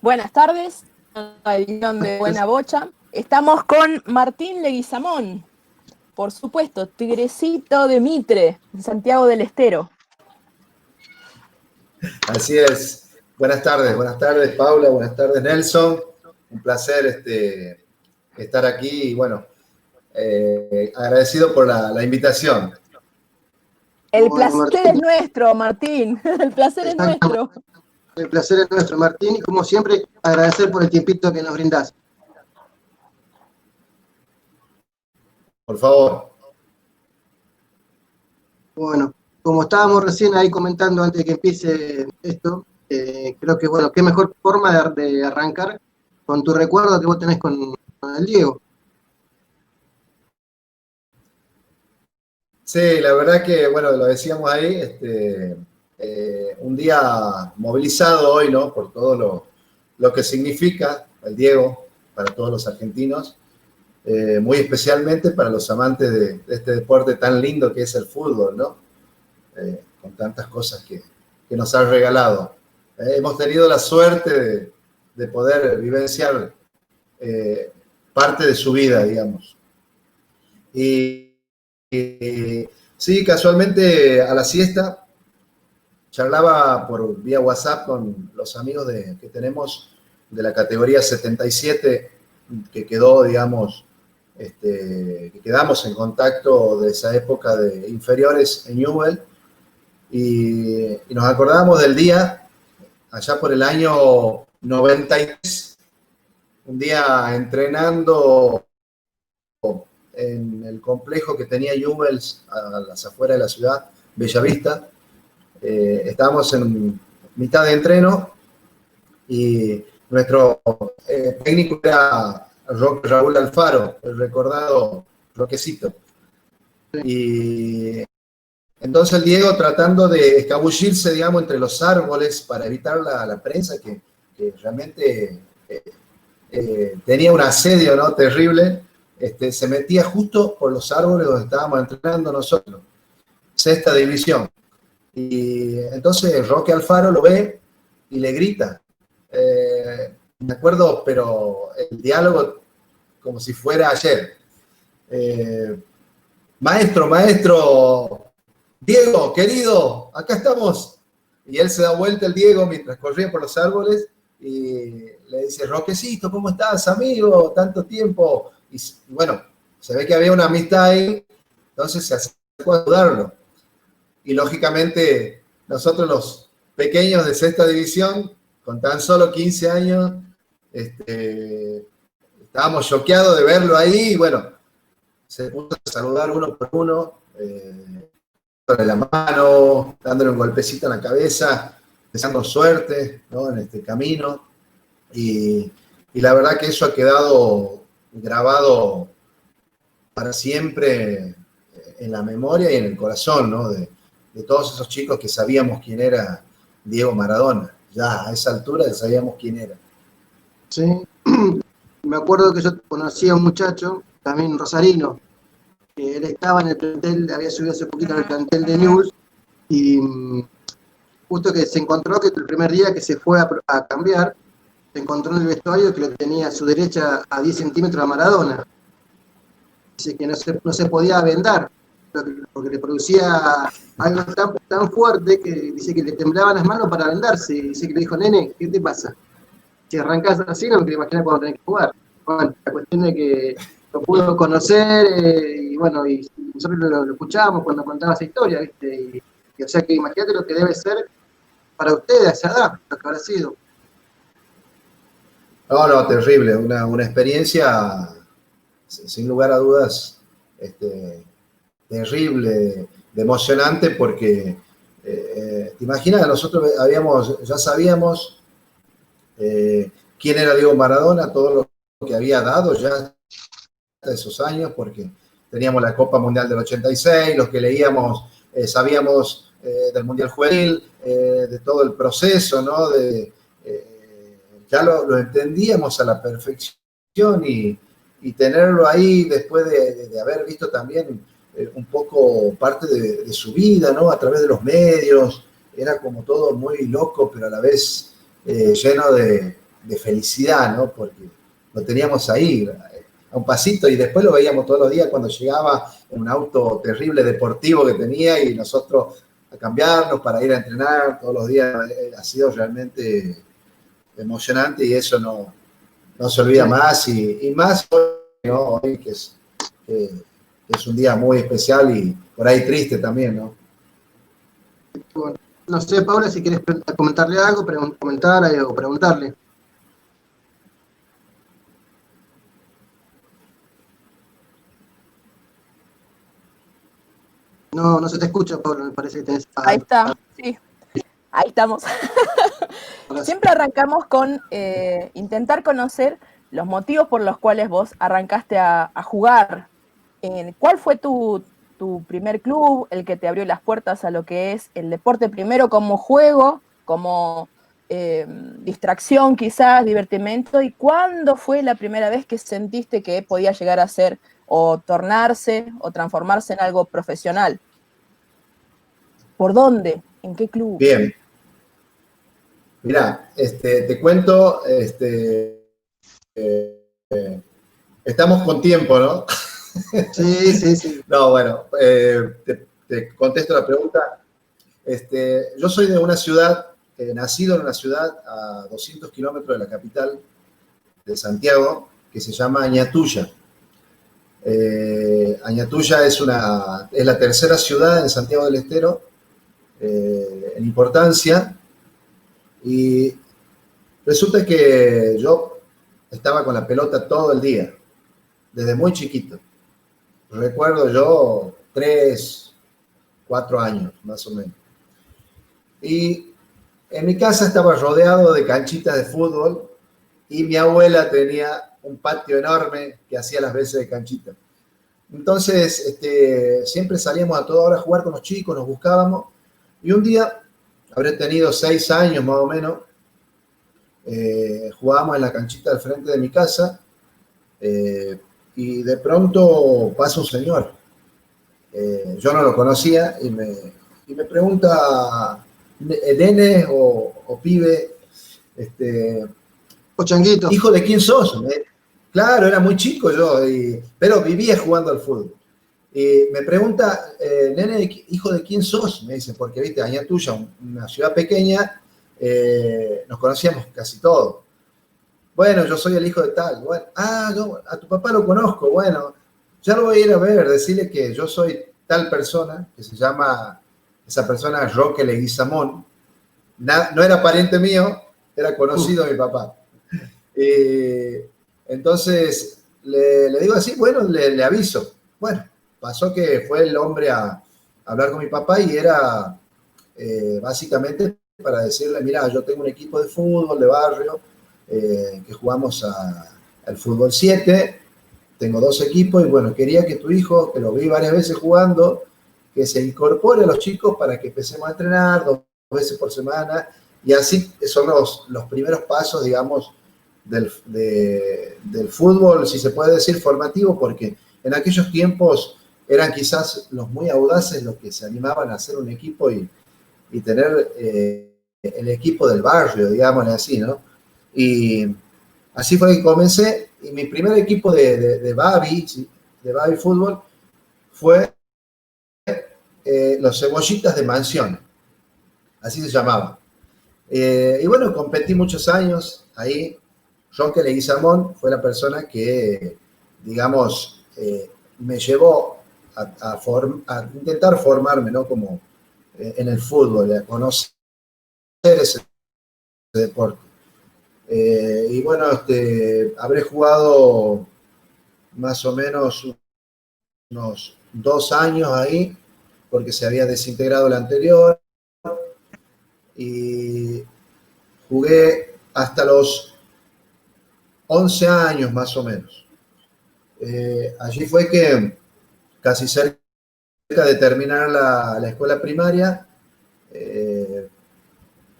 Buenas tardes, edición de Buena Bocha. Estamos con Martín Leguizamón, por supuesto, Tigrecito de Mitre, en Santiago del Estero. Así es. Buenas tardes Paula, buenas tardes Nelson. Un placer estar aquí y bueno, agradecido por la invitación. El placer es nuestro, Martín. El placer es nuestro. El placer es nuestro, Martín, y como siempre, agradecer por el tiempito que nos brindás. Por favor. Bueno, como estábamos recién ahí comentando antes de que empiece esto, creo que, bueno, qué mejor forma de arrancar con tu recuerdo que vos tenés con el Diego. Sí, la verdad que, bueno, lo decíamos ahí, un día movilizado hoy, ¿no? Por todo lo que significa el Diego para todos los argentinos, muy especialmente para los amantes de este deporte tan lindo que es el fútbol, ¿no? Con tantas cosas que nos ha regalado. Hemos tenido la suerte de poder vivenciar parte de su vida, digamos. Y sí, casualmente a la siesta charlaba por vía WhatsApp con los amigos que tenemos de la categoría 77 que quedó, digamos, que quedamos en contacto de esa época de inferiores en Newell y nos acordábamos del día allá por el año 93, un día entrenando en el complejo que tenía Newell's a las afueras de la ciudad, Bellavista. Estábamos en mitad de entreno y nuestro técnico era Raúl Alfaro, el recordado Roquecito. Y entonces el Diego, tratando de escabullirse, digamos, entre los árboles para evitar la prensa, que realmente tenía un asedio, ¿no? Terrible, se metía justo por los árboles donde estábamos entrenando nosotros, sexta división. Y entonces Roque Alfaro lo ve y le grita. Me acuerdo, pero el diálogo como si fuera ayer. Maestro, Diego, querido, acá estamos. Y él se da vuelta, el Diego, mientras corría por los árboles y le dice, Roquecito, ¿cómo estás, amigo? Tanto tiempo. Y bueno, se ve que había una amistad ahí, entonces se acercó a saludarlo. Y lógicamente nosotros los pequeños de sexta división, con tan solo 15 años, estábamos choqueados de verlo ahí y bueno, se puso a saludar uno por uno, dándole la mano, dándole un golpecito en la cabeza, deseando suerte, ¿no? En este camino. Y la verdad que eso ha quedado grabado para siempre en la memoria y en el corazón, ¿no? De todos esos chicos que sabíamos quién era Diego Maradona. Ya a esa altura ya sabíamos quién era. Sí, me acuerdo que yo conocí a un muchacho, también rosarino, que él estaba en el plantel, había subido hace poquito en el plantel de News, y justo que se encontró que el primer día que se fue a cambiar, se encontró en el vestuario que lo tenía a su derecha a 10 centímetros a Maradona. Dice que no se podía vendar, porque le producía algo tan fuerte que dice que le temblaban las manos para vendarse. Y dice que le dijo, nene, ¿qué te pasa? Si arrancás así, no me quiero imaginar cuando tenés que jugar. Bueno, la cuestión de que lo pudo conocer, y bueno, y nosotros lo escuchábamos cuando contaba esa historia, ¿viste? Y o sea que imagínate lo que debe ser para ustedes a esa edad, lo que habrá sido. No, terrible, una experiencia, sin lugar a dudas, terrible, de emocionante, porque te imaginas, nosotros ya sabíamos quién era Diego Maradona, todo lo que había dado ya hasta esos años, porque teníamos la Copa Mundial del 86, los que leíamos sabíamos del Mundial Juvenil, de todo el proceso, ¿no? Ya lo entendíamos a la perfección y tenerlo ahí después de haber visto también un poco parte de su vida, ¿no? A través de los medios, era como todo muy loco, pero a la vez lleno de felicidad, ¿no? Porque lo teníamos ahí, a un pasito, y después lo veíamos todos los días cuando llegaba en un auto terrible deportivo que tenía y nosotros a cambiarnos para ir a entrenar todos los días. Ha sido realmente emocionante y eso no se olvida más, y más hoy, ¿no? Hoy que es un día muy especial y por ahí triste también, ¿no? Bueno, no sé, Paula, si quieres comentarle algo, comentar o preguntarle. No, no se te escucha, Paula, me parece que tenés... Ahí está, sí, ahí estamos. Siempre arrancamos con intentar conocer los motivos por los cuales vos arrancaste a jugar. ¿Cuál fue tu primer club, el que te abrió las puertas a lo que es el deporte, primero como juego, como distracción quizás, divertimento? ¿Y cuándo fue la primera vez que sentiste que podía llegar a ser o tornarse o transformarse en algo profesional? ¿Por dónde? ¿En qué club? Bien. Mirá, te cuento, estamos con tiempo, ¿no? Sí. No, bueno, te contesto la pregunta. Yo soy de una ciudad, nacido en una ciudad a 200 kilómetros de la capital de Santiago, que se llama Añatuya. Añatuya es la tercera ciudad en Santiago del Estero en importancia, y resulta que yo estaba con la pelota todo el día, desde muy chiquito. Recuerdo yo 3, 4 años, más o menos. Y en mi casa estaba rodeado de canchitas de fútbol y mi abuela tenía un patio enorme que hacía las veces de canchita. Entonces, siempre salíamos a toda hora a jugar con los chicos, nos buscábamos, y un día, habré tenido 6 años más o menos, jugábamos en la canchita del frente de mi casa, y de pronto pasa un señor. Yo no lo conocía y me pregunta, nene o pibe, O changuito. ¿hijo de quién sos? Claro, era muy chico yo, pero vivía jugando al fútbol. Y me pregunta, nene, ¿hijo de quién sos? Me dice, porque viste, Añatuya, una ciudad pequeña, nos conocíamos casi todos. Bueno, yo soy el hijo de tal. Bueno, yo a tu papá lo conozco. Bueno, ya lo voy a ir a ver, decirle que yo soy tal persona, que se llama, esa persona Roque Leguizamón. No era pariente mío, era conocido de mi papá. Entonces, le digo así, bueno, le aviso. Bueno, pasó que fue el hombre a hablar con mi papá y era básicamente para decirle, mira, yo tengo un equipo de fútbol de barrio, que jugamos al fútbol 7, tengo 2 equipos y bueno, quería que tu hijo, que lo vi varias veces jugando, que se incorpore a los chicos para que empecemos a entrenar 2 veces por semana, y así son los primeros pasos, digamos, del fútbol, si se puede decir, formativo, porque en aquellos tiempos eran quizás los muy audaces los que se animaban a hacer un equipo y tener el equipo del barrio, digámosle así, ¿no? Y así fue que comencé, y mi primer equipo de Babi, ¿sí? De Babi Fútbol, fue los Cebollitas de Mansión, así se llamaba. Y bueno, competí muchos años ahí. Roque Leguizamón fue la persona que, digamos, me llevó a intentar formarme, ¿no? Como en el fútbol, a conocer ese deporte. Y bueno, habré jugado más o menos unos 2 años ahí, porque se había desintegrado el anterior, y jugué hasta los 11 años más o menos. Allí fue que, casi cerca de terminar la escuela primaria,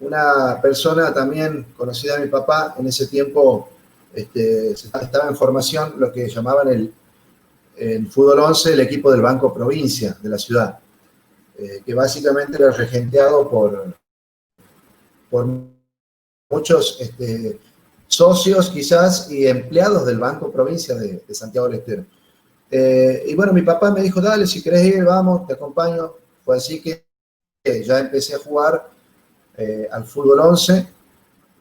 una persona también conocida de mi papá, en ese tiempo estaba en formación lo que llamaban el fútbol 11, el equipo del Banco Provincia de la ciudad, que básicamente era regenteado por por muchos socios quizás y empleados del Banco Provincia de Santiago del Estero. Y bueno, mi papá me dijo, dale, si querés ir, vamos, te acompaño. Fue así que ya empecé a jugar al fútbol 11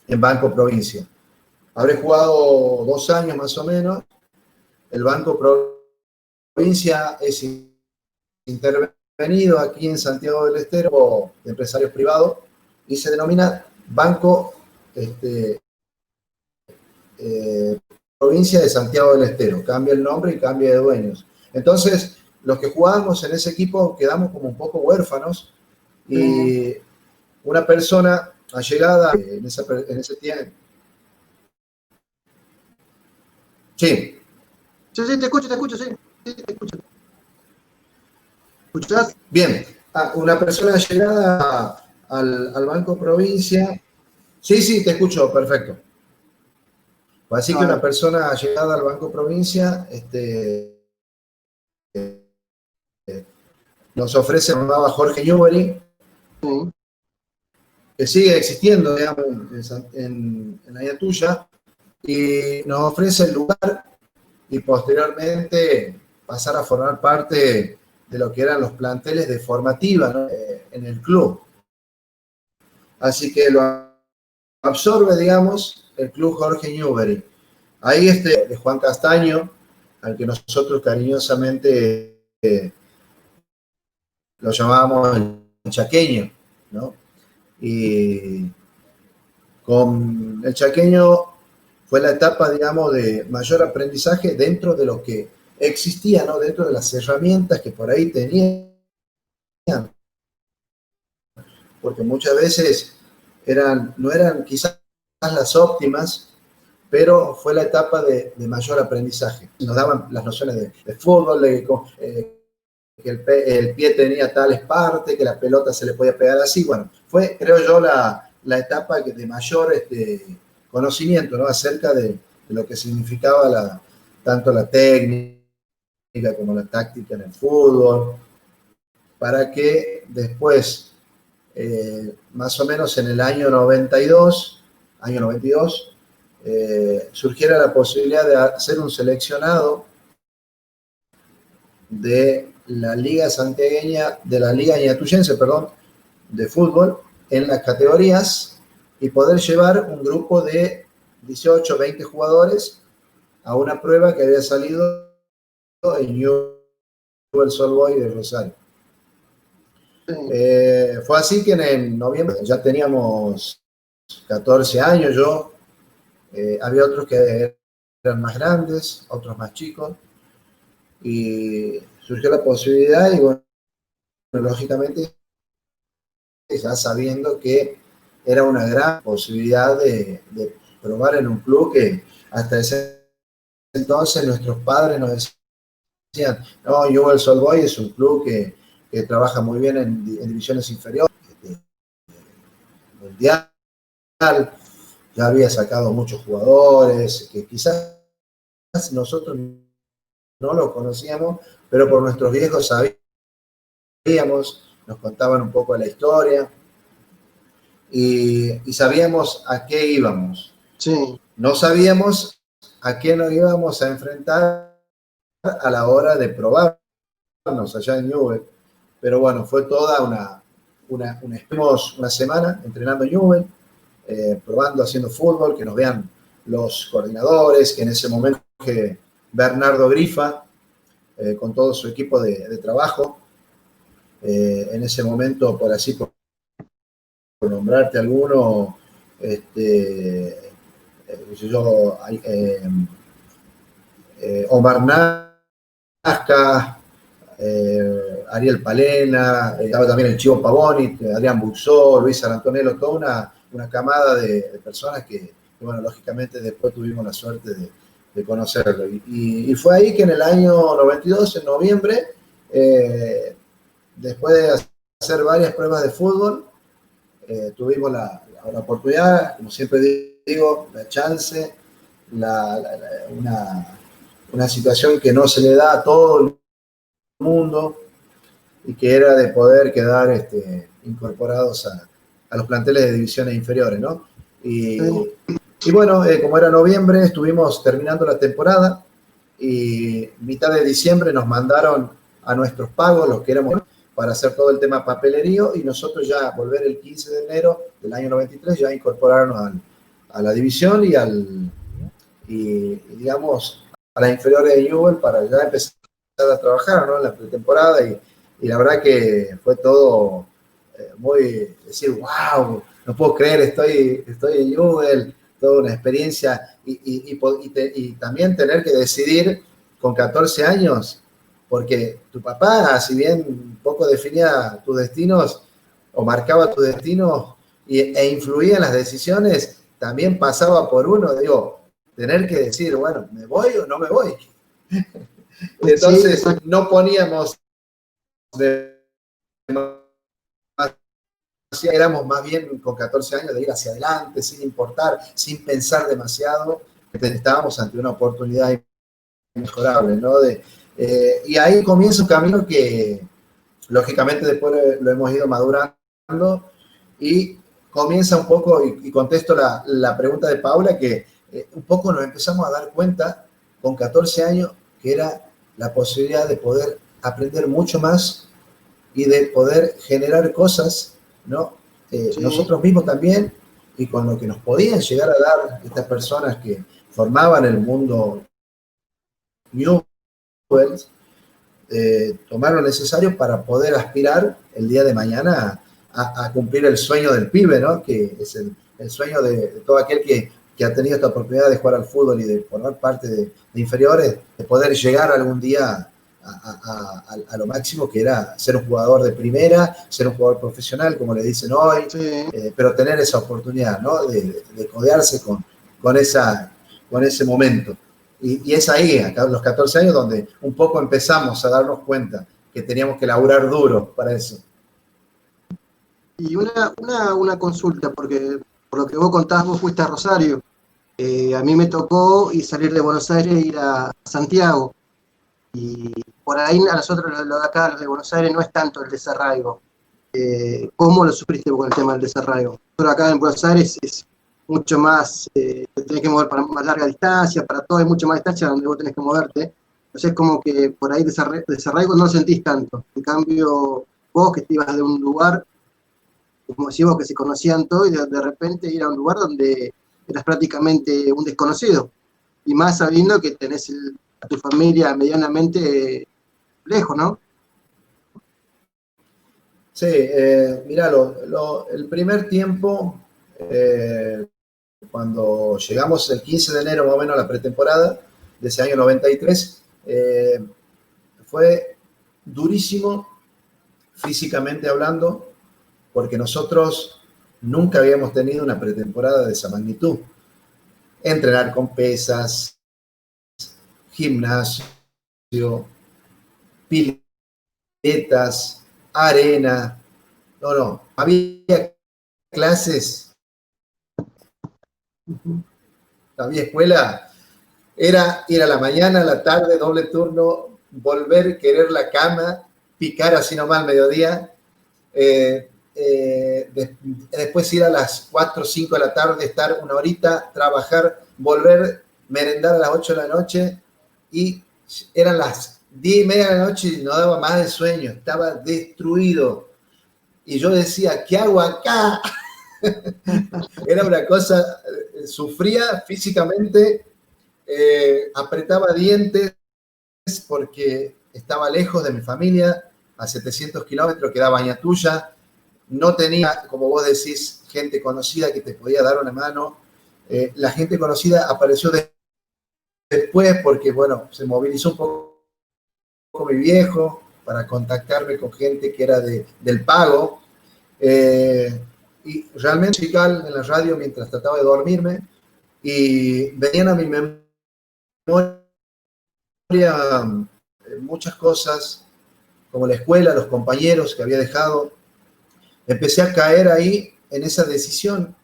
en Banco Provincia. Habré jugado 2 años más o menos. El Banco Provincia es intervenido aquí en Santiago del Estero de empresarios privados y se denomina Banco Provincia de Santiago del Estero. Cambia el nombre y cambia de dueños. Entonces, los que jugábamos en ese equipo quedamos como un poco huérfanos y una persona allegada en ese tiempo. Sí. Sí, te escucho, sí. Sí, te escucho. ¿Escuchás? Bien. Una persona allegada al Banco Provincia. Sí, te escucho, perfecto. Así que una persona allegada al Banco Provincia nos ofrece, se llamaba Jorge Newbery, que sigue existiendo, digamos, en la Ayatuya, y nos ofrece el lugar y posteriormente pasar a formar parte de lo que eran los planteles de formativa, ¿no? En el club. Así que lo absorbe, digamos, el club Jorge Newbery. Ahí de Juan Castaño, al que nosotros cariñosamente lo llamábamos el chaqueño, ¿no? Y con el chaqueño fue la etapa, digamos, de mayor aprendizaje dentro de lo que existía, ¿no? Dentro de las herramientas que por ahí tenían. Porque muchas veces no eran quizás las óptimas, pero fue la etapa de mayor aprendizaje. Nos daban las nociones de fútbol, que el pie tenía tales partes, que la pelota se le podía pegar así. Bueno, fue, creo yo, la etapa de mayor conocimiento, ¿no? Acerca de lo que significaba tanto la técnica como la táctica en el fútbol, para que después, más o menos en el año 92, surgiera la posibilidad de hacer un seleccionado de la Liga Santiagueña, de la Liga Ñatuyense, de fútbol, en las categorías y poder llevar un grupo de 18, 20 jugadores a una prueba que había salido en Newell's Old Boys de Rosario. Fue así que en noviembre ya teníamos 14 años yo, había otros que eran más grandes, otros más chicos, y surgió la posibilidad y bueno, lógicamente ya sabiendo que era una gran posibilidad de probar en un club que hasta ese entonces nuestros padres nos decían, no, Newell's Old Boys es un club que trabaja muy bien en divisiones inferiores, mundial, ya había sacado muchos jugadores, que quizás nosotros no lo conocíamos, pero por nuestros viejos sabíamos, nos contaban un poco de la historia y sabíamos a qué íbamos. Sí. No sabíamos a qué nos íbamos a enfrentar a la hora de probarnos allá en Newell. Pero bueno, fue toda una semana entrenando en Newell, probando, haciendo fútbol, que nos vean los coordinadores, que en ese momento que Bernardo Grifa, con todo su equipo de trabajo, en ese momento, por nombrarte alguno, Omar Nazca, Ariel Palena, estaba también el Chivo Pavoni, Adrián Buxó, Luis Arantonello, toda una camada de personas que, bueno, lógicamente después tuvimos la suerte de conocerlo. Y fue ahí que en el año 92, en noviembre, después de hacer varias pruebas de fútbol, tuvimos la oportunidad, como siempre digo, la chance, una situación que no se le da a todo el mundo y que era de poder quedar incorporados a los planteles de divisiones inferiores, ¿no? Sí. Y bueno, como era noviembre, estuvimos terminando la temporada y mitad de diciembre nos mandaron a nuestros pagos, los que éramos, para hacer todo el tema papelerío, y nosotros ya volver el 15 de enero del año 93, ya incorporarnos a la división y digamos, a las inferiores de Newell para ya empezar a trabajar, ¿no? En la pretemporada, y la verdad que fue todo muy, decir, wow, no puedo creer, estoy en Newell, toda una experiencia, y también tener que decidir con 14 años, porque tu papá, si bien un poco definía tus destinos o marcaba tus destinos e influía en las decisiones, también pasaba por uno, digo, tener que decir, bueno, ¿me voy o no me voy? Entonces, Sí, no poníamos éramos más bien con 14 años de ir hacia adelante, sin importar, sin pensar demasiado, estábamos ante una oportunidad inmejorable, ¿no? Y ahí comienza un camino que, lógicamente, después lo hemos ido madurando y comienza un poco, y contesto la pregunta de Paula, que un poco nos empezamos a dar cuenta con 14 años que era la posibilidad de poder aprender mucho más y de poder generar cosas, ¿no? sí. Nosotros mismos también, y con lo que nos podían llegar a dar estas personas que formaban el mundo Newell's, tomar lo necesario para poder aspirar el día de mañana a cumplir el sueño del pibe, ¿no? Que es el sueño de todo aquel que ha tenido esta oportunidad de jugar al fútbol y de formar parte de inferiores, de poder llegar algún día a lo máximo, que era ser un jugador de primera, ser un jugador profesional, como le dicen hoy, Sí. pero tener esa oportunidad, ¿no? De codearse con ese momento. Y es ahí, a los 14 años, donde un poco empezamos a darnos cuenta que teníamos que laburar duro para eso. Y una consulta, porque por lo que vos contabas, vos fuiste a Rosario. A mí me tocó salir de Buenos Aires e ir a Santiago. Y por ahí a nosotros, lo de acá, los de Buenos Aires, no es tanto el desarraigo. ¿Cómo lo sufriste con el tema del desarraigo? Pero acá en Buenos Aires es mucho más, te tenés que mover para más larga distancia, para todo hay mucho más distancia donde vos tenés que moverte. Entonces, como que por ahí desarraigo no lo sentís tanto. En cambio, vos que te ibas de un lugar, como decís vos, que se conocían todo, y de repente ir a un lugar donde eras prácticamente un desconocido. Y más sabiendo que tenés a tu familia medianamente lejos, ¿no? Sí, mira, el primer tiempo, cuando llegamos el 15 de enero más o menos a la pretemporada de ese año 93, fue durísimo físicamente hablando, porque nosotros nunca habíamos tenido una pretemporada de esa magnitud. Entrenar con pesas, gimnasio, piletas, arena. No, había clases, había escuela, era ir a la mañana, a la tarde, doble turno, volver, querer la cama, picar así nomás al mediodía, después ir a las 4 o 5 de la tarde, estar una horita, trabajar, volver, merendar a las 8 de la noche, y eran las 10:30 de la noche y no daba más de sueño, estaba destruido. Y yo decía, ¿qué hago acá? Era una cosa, sufría físicamente, apretaba dientes porque estaba lejos de mi familia, a 700 kilómetros, quedaba Bañatuya, no tenía, como vos decís, gente conocida que te podía dar una mano. La gente conocida apareció después porque, bueno, se movilizó un poco mi viejo para contactarme con gente que era del pago. Y realmente musical en la radio mientras trataba de dormirme, y venían a mi memoria muchas cosas, como la escuela, los compañeros que había dejado. Empecé a caer ahí en esa decisión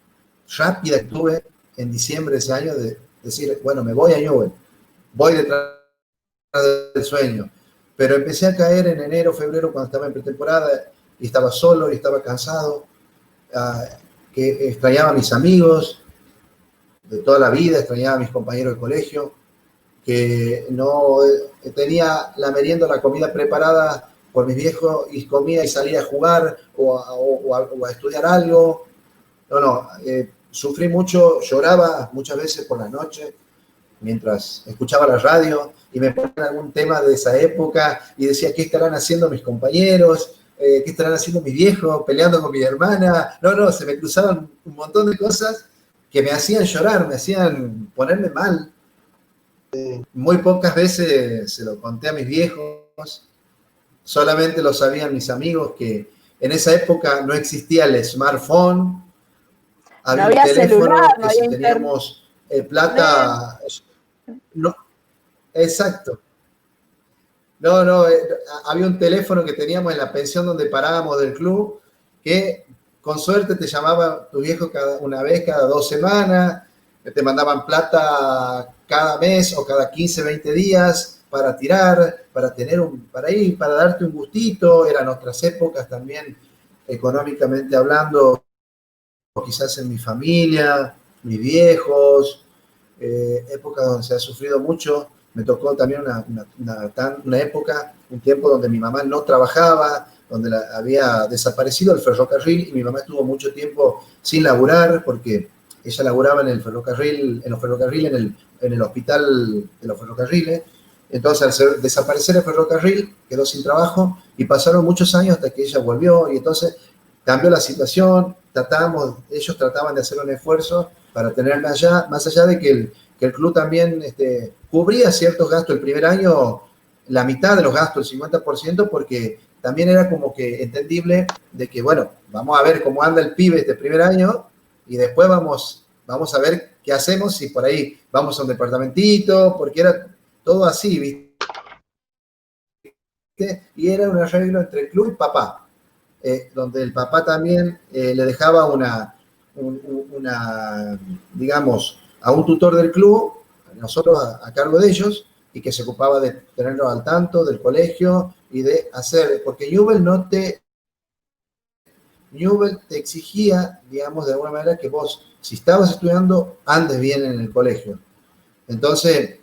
rápida que tuve en diciembre de ese año de decir, bueno, me voy a Newell, voy detrás del sueño. Pero empecé a caer en enero, febrero, cuando estaba en pretemporada, y estaba solo y estaba cansado. que extrañaba a mis amigos de toda la vida, extrañaba a mis compañeros de colegio, que no tenía la merienda, la comida preparada por mis viejos y comía y salía a jugar o a estudiar algo. No, sufrí mucho, lloraba muchas veces por la noche mientras escuchaba la radio y me ponían algún tema de esa época y decía, ¿qué estarán haciendo mis compañeros? ¿Qué estarán haciendo mis viejos? Peleando con mi hermana. No, se me cruzaban un montón de cosas que me hacían llorar, me hacían ponerme mal. Muy pocas veces se lo conté a mis viejos, solamente lo sabían mis amigos, que en esa época no existía el smartphone, había un teléfono celular, que si teníamos plata... No, exacto. No, había un teléfono que teníamos en la pensión donde parábamos del club, que con suerte te llamaba tu viejo una vez cada 2 semanas, te mandaban plata cada mes o cada 15, 20 días para tirar, para darte un gustito. Eran otras épocas también, económicamente hablando, quizás en mi familia, mis viejos, épocas donde se ha sufrido mucho. Me tocó también una época, un tiempo donde mi mamá no trabajaba, donde había desaparecido el ferrocarril y mi mamá estuvo mucho tiempo sin laburar porque ella laburaba en los ferrocarriles, en el hospital de los ferrocarriles. Entonces, al desaparecer el ferrocarril, quedó sin trabajo y pasaron muchos años hasta que ella volvió y entonces cambió la situación. Ellos trataban de hacer un esfuerzo para tenerme allá, más allá de que el club también cubría ciertos gastos el primer año, la mitad de los gastos, el 50%, porque también era como que entendible de que, bueno, vamos a ver cómo anda el pibe este primer año y después vamos a ver qué hacemos, si por ahí vamos a un departamentito, porque era todo así, ¿viste? Y era un arreglo entre el club y papá, donde el papá también le dejaba digamos, a un tutor del club, nosotros a cargo de ellos, y que se ocupaba de tenerlos al tanto del colegio y de hacer, porque Newell te exigía, digamos, de alguna manera que vos, si estabas estudiando, andes bien en el colegio. Entonces,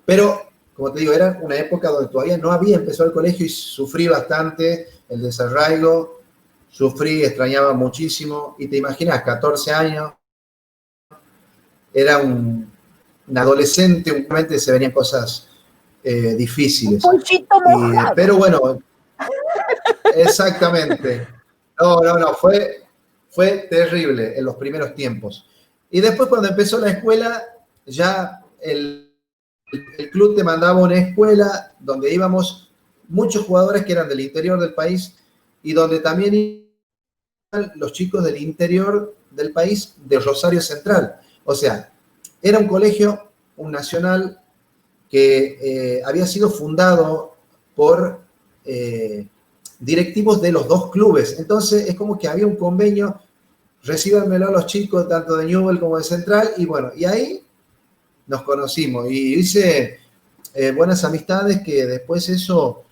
pero, como te digo, era una época donde todavía no había empezado el colegio y sufrí bastante el desarraigo, extrañaba muchísimo, y te imaginas, 14 años, era un adolescente, últimamente se venían cosas difíciles. Un pollito mojado. Pero bueno, exactamente. No, fue terrible en los primeros tiempos. Y después cuando empezó la escuela, ya el club te mandaba a una escuela donde íbamos muchos jugadores que eran del interior del país y donde también iban los chicos del interior del país, de Rosario Central. O sea, era un colegio, un nacional, que había sido fundado por directivos de los dos clubes. Entonces, es como que había un convenio, recíbanmelo a los chicos, tanto de Newell como de Central, y bueno, y ahí nos conocimos. Y hice buenas amistades que después eso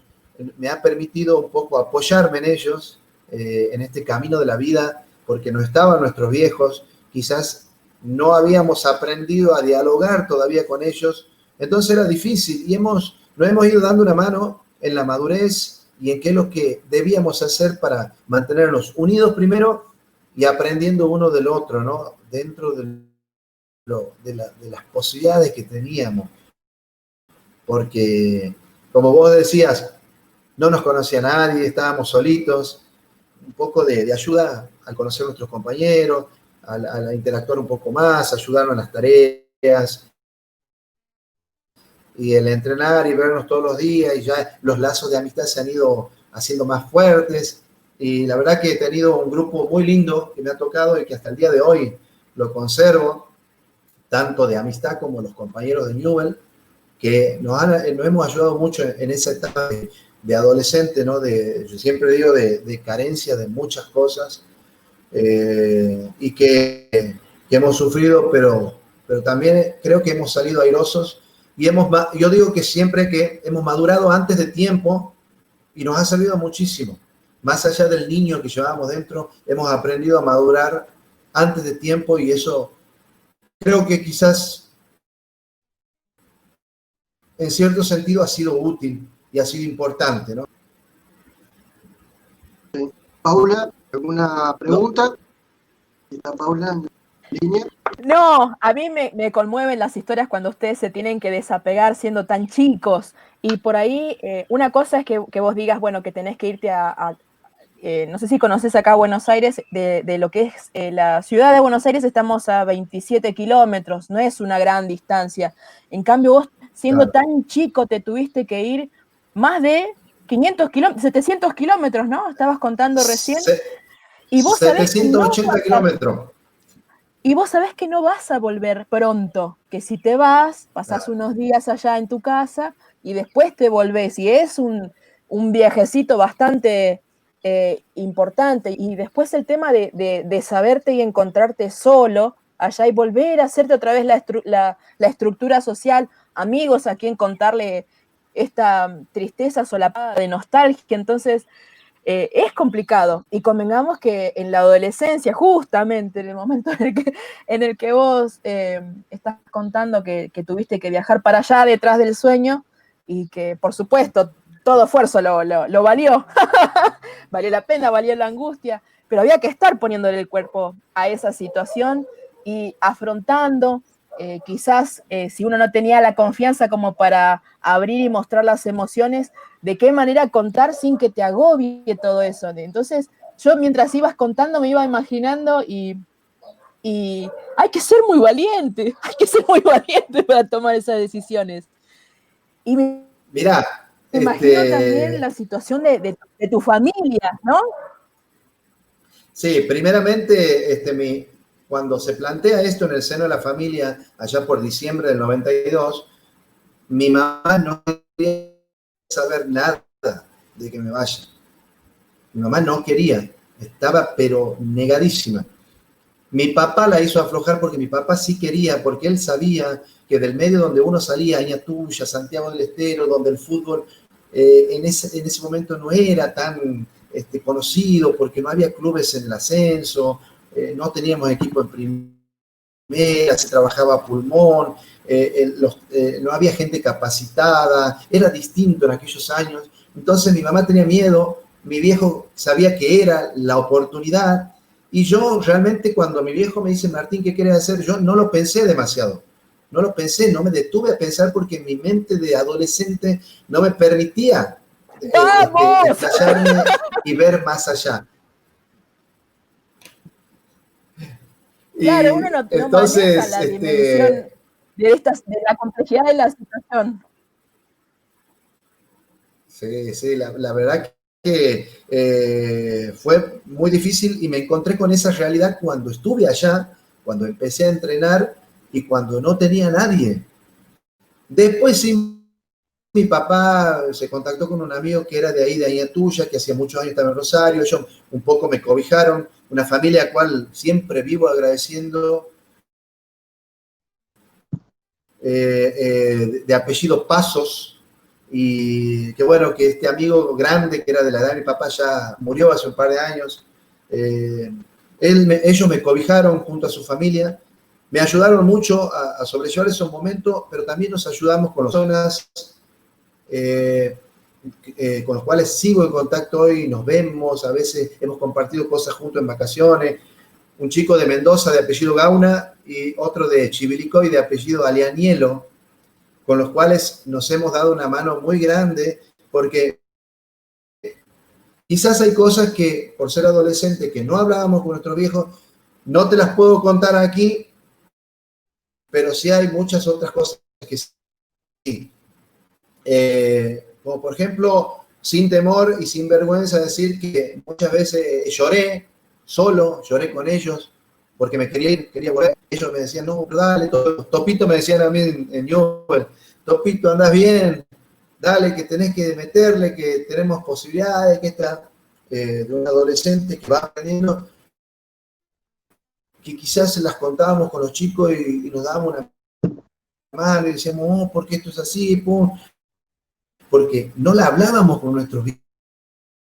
me ha permitido un poco apoyarme en ellos, en este camino de la vida, porque no estaban nuestros viejos, quizás no habíamos aprendido a dialogar todavía con ellos, entonces era difícil y nos hemos ido dando una mano en la madurez y en qué es lo que debíamos hacer para mantenernos unidos primero y aprendiendo uno del otro, ¿no? Dentro de las posibilidades que teníamos. Porque, como vos decías, no nos conocía nadie, estábamos solitos, un poco de ayuda al conocer a nuestros compañeros, a interactuar un poco más, ayudarnos en las tareas, y el entrenar y vernos todos los días, y ya los lazos de amistad se han ido haciendo más fuertes, y la verdad que he tenido un grupo muy lindo que me ha tocado y que hasta el día de hoy lo conservo, tanto de amistad como los compañeros de Newell, que nos hemos ayudado mucho en esa etapa de adolescente, ¿no? Yo siempre digo de carencia de muchas cosas, y que hemos sufrido, pero también creo que hemos salido airosos y yo digo que siempre que hemos madurado antes de tiempo y nos ha servido muchísimo, más allá del niño que llevábamos dentro, hemos aprendido a madurar antes de tiempo y eso creo que quizás en cierto sentido ha sido útil y ha sido importante, ¿no? Paula, ¿alguna pregunta? ¿Está Paula en línea? No, a mí me conmueven las historias cuando ustedes se tienen que desapegar siendo tan chicos. Y por ahí, una cosa es que vos digas, bueno, que tenés que irte no sé si conoces acá Buenos Aires, de lo que es la ciudad de Buenos Aires, estamos a 27 kilómetros, no es una gran distancia. En cambio, vos siendo tan chico te tuviste que ir más de 500 kilómetros, 700 kilómetros, ¿no? Estabas contando recién. Y vos sabés que no 780 kilómetros. Y vos sabés que no vas a volver pronto, que si te vas, pasás unos días allá en tu casa y después te volvés. Y es un viajecito bastante importante. Y después el tema de saberte y encontrarte solo allá y volver a hacerte otra vez la estructura social, amigos a quien contarle esta tristeza solapada de nostalgia. Entonces, es complicado. Y convengamos que en la adolescencia, justamente en el momento en el que vos estás contando que tuviste que viajar para allá detrás del sueño y que, por supuesto, todo esfuerzo lo valió. Valió la pena, valió la angustia, pero había que estar poniéndole el cuerpo a esa situación y afrontando. Quizás si uno no tenía la confianza como para abrir y mostrar las emociones, de qué manera contar sin que te agobie todo eso. Entonces, yo mientras ibas contando me iba imaginando y hay que ser muy valiente para tomar esas decisiones. Y me imagino también la situación de tu familia, ¿no? Sí, primeramente, cuando se plantea esto en el seno de la familia, allá por diciembre del 92, mi mamá no quería saber nada de que me vaya. Mi mamá no quería, estaba pero negadísima. Mi papá la hizo aflojar porque mi papá sí quería, porque él sabía que del medio donde uno salía, Añatuya, Santiago del Estero, donde el fútbol en ese momento no era tan conocido, porque no había clubes en el ascenso, no teníamos equipo en primera, se trabajaba a pulmón, no había gente capacitada, era distinto en aquellos años. Entonces mi mamá tenía miedo, mi viejo sabía que era la oportunidad, y yo realmente cuando mi viejo me dice, Martín, ¿qué quieres hacer? Yo no lo pensé demasiado, no lo pensé, no me detuve a pensar porque mi mente de adolescente no me permitía explayarme y ver más allá. Claro, uno no entonces, maneja la dimensión de la complejidad de la situación. Sí, la verdad que fue muy difícil y me encontré con esa realidad cuando estuve allá, cuando empecé a entrenar y cuando no tenía nadie. Después sí, mi papá se contactó con un amigo que era de ahí, de Añatuya, que hacía muchos años estaba en Rosario. Ellos un poco me cobijaron, una familia a la cual siempre vivo agradeciendo, de apellido Pasos, y qué bueno que este amigo grande, que era de la edad de mi papá, ya murió hace un par de años. Ellos me cobijaron junto a su familia, me ayudaron mucho a sobrellevar esos momentos, pero también nos ayudamos con las personas con los cuales sigo en contacto hoy, nos vemos, a veces hemos compartido cosas juntos en vacaciones. Un chico de Mendoza de apellido Gauna y otro de Chivilcoy de apellido Alianielo, con los cuales nos hemos dado una mano muy grande, porque quizás hay cosas que, por ser adolescente, que no hablábamos con nuestros viejos, no te las puedo contar aquí, pero sí hay muchas otras cosas que sí. Como por ejemplo, sin temor y sin vergüenza decir que muchas veces lloré solo, lloré con ellos, porque me quería ir, quería volver. Ellos me decían, no, dale, Topito me decían a mí en Newell, Topito, andás bien, dale, que tenés que meterle, que tenemos posibilidades, que está de un adolescente que va aprendiendo, que quizás se las contábamos con los chicos y nos dábamos una mano y decíamos, oh, ¿por qué esto es así? Pum. Porque no la hablábamos con nuestros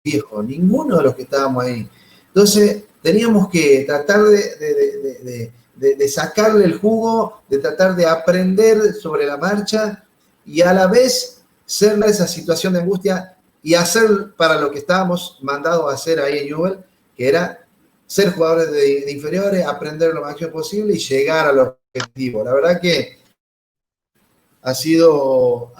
viejos, ninguno de los que estábamos ahí. Entonces, teníamos que tratar de sacarle el jugo, de tratar de aprender sobre la marcha y a la vez ser esa situación de angustia y hacer para lo que estábamos mandados a hacer ahí en Newell, que era ser jugadores de inferiores, aprender lo máximo posible y llegar al objetivo. La verdad que han sido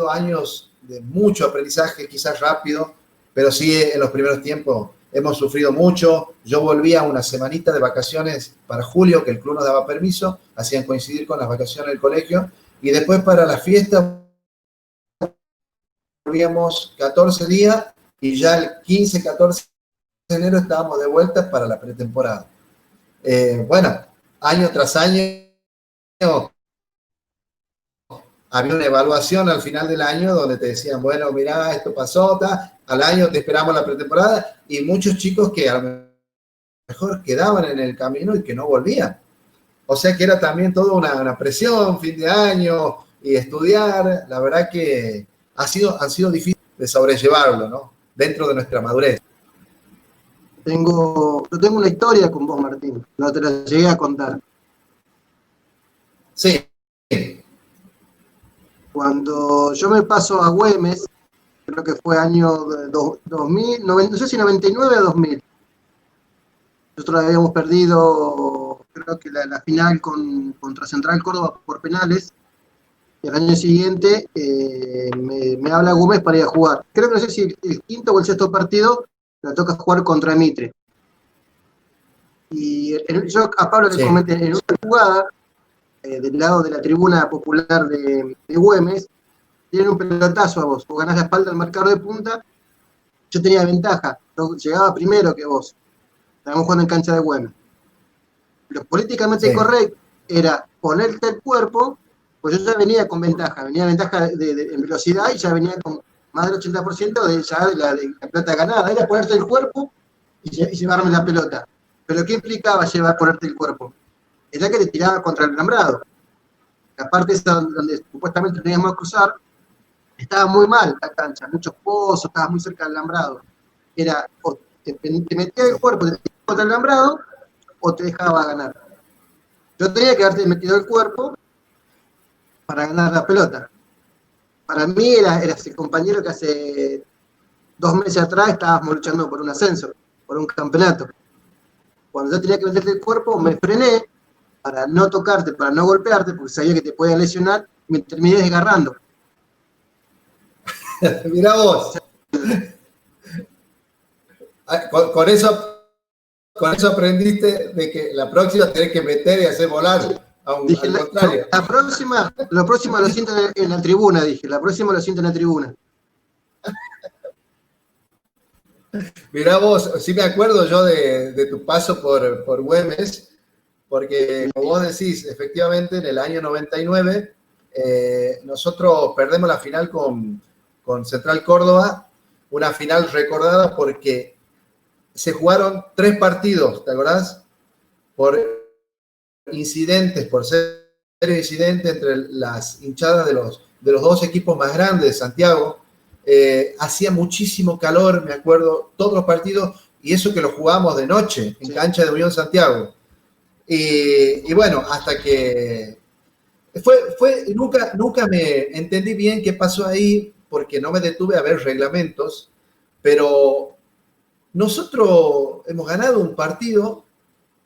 años de mucho aprendizaje, quizás rápido, pero sí en los primeros tiempos hemos sufrido mucho. Yo volvía una semanita de vacaciones para julio, que el club nos daba permiso, hacían coincidir con las vacaciones del colegio, y después para la fiesta volvíamos 14 días y ya el 15, 14 de enero estábamos de vuelta para la pretemporada. Bueno, año tras año había una evaluación al final del año donde te decían, bueno, mirá, esto pasó, al año te esperamos la pretemporada, y muchos chicos que a lo mejor quedaban en el camino y que no volvían. O sea que era también toda una presión, fin de año, y estudiar. La verdad que han sido difíciles de sobrellevarlo, ¿no? Dentro de nuestra madurez. Yo tengo una historia con vos, Martín, no te la llegué a contar. Sí. Cuando yo me paso a Güemes, creo que fue año 2000, no sé si 99 o 2000. Nosotros habíamos perdido, creo que la final contra Central Córdoba por penales. Y el año siguiente me habla Gómez para ir a jugar. Creo que no sé si el quinto o el sexto partido le toca jugar contra Mitre. Y yo a Pablo le comenté en una jugada, del lado de la tribuna popular de Güemes, tienen un pelotazo a vos ganás la espalda al marcador de punta. Yo tenía ventaja, yo llegaba primero que vos. Estábamos jugando en cancha de Güemes. Lo políticamente correcto era ponerte el cuerpo, pues yo ya venía con ventaja, en velocidad y ya venía con más del 80% de la pelota ganada. Era ponerte el cuerpo y llevarme la pelota. Pero ¿qué implicaba ponerte el cuerpo? Era que te tiraba contra el alambrado. La parte esa donde supuestamente teníamos que cruzar, estaba muy mal la cancha, muchos pozos, estabas muy cerca del alambrado. Era, o te metías el cuerpo, te tiraba contra el alambrado, o te dejaba ganar. Yo tenía que haberte metido el cuerpo para ganar la pelota. Para mí era ese compañero que hace 2 meses atrás estábamos luchando por un ascenso, por un campeonato. Cuando yo tenía que meterte el cuerpo, me frené para no tocarte, para no golpearte, porque sabía que te podían lesionar, y me terminé desgarrando. Mirá vos. Con eso aprendiste de que la próxima tenés que meter y hacer volar. Dije, al contrario. La próxima lo siento en la tribuna, dije. La próxima lo siento en la tribuna. Mirá vos, sí me acuerdo yo de tu paso por Güemes, porque como vos decís, efectivamente en el año 99 nosotros perdemos la final con Central Córdoba, una final recordada porque se jugaron 3 partidos, ¿te acordás? Por incidentes, por ser incidentes entre las hinchadas de los 2 equipos más grandes de Santiago. Hacía muchísimo calor, me acuerdo, todos los partidos, y eso que lo jugábamos de noche en cancha de Unión Santiago. Y bueno, hasta que nunca me entendí bien qué pasó ahí, porque no me detuve a ver reglamentos, pero nosotros hemos ganado un partido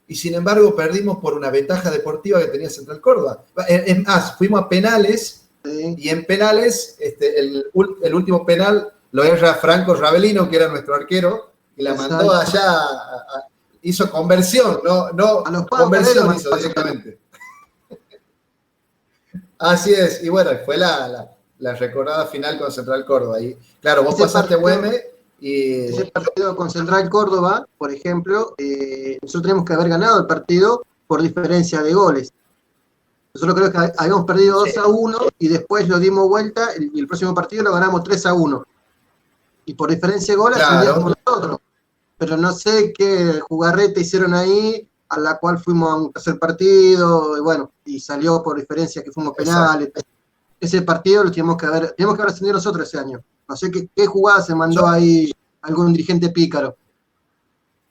y sin embargo perdimos por una ventaja deportiva que tenía Central Córdoba. Es más, fuimos a penales. Sí. Y en penales, el último penal lo erra Franco Ravelino, que era nuestro arquero, y la mandó allá, hizo conversión, no a los conversión hizo directamente. Así es, y bueno, fue la recordada final con Central Córdoba. Y claro, vos pasaste a Güemes y... Ese partido con Central Córdoba, por ejemplo, nosotros tenemos que haber ganado el partido por diferencia de goles. Nosotros creo que habíamos perdido 2-1 y después lo dimos vuelta y el próximo partido lo ganamos 3-1. Y por diferencia de goles ascendíamos nosotros. Pero no sé qué jugarreta hicieron ahí, a la cual fuimos a un tercer partido, y bueno, y salió por diferencia que fuimos penales. Exacto. Ese partido lo teníamos que haber ascendido nosotros ese año. No sé qué jugada se mandó ahí algún dirigente pícaro.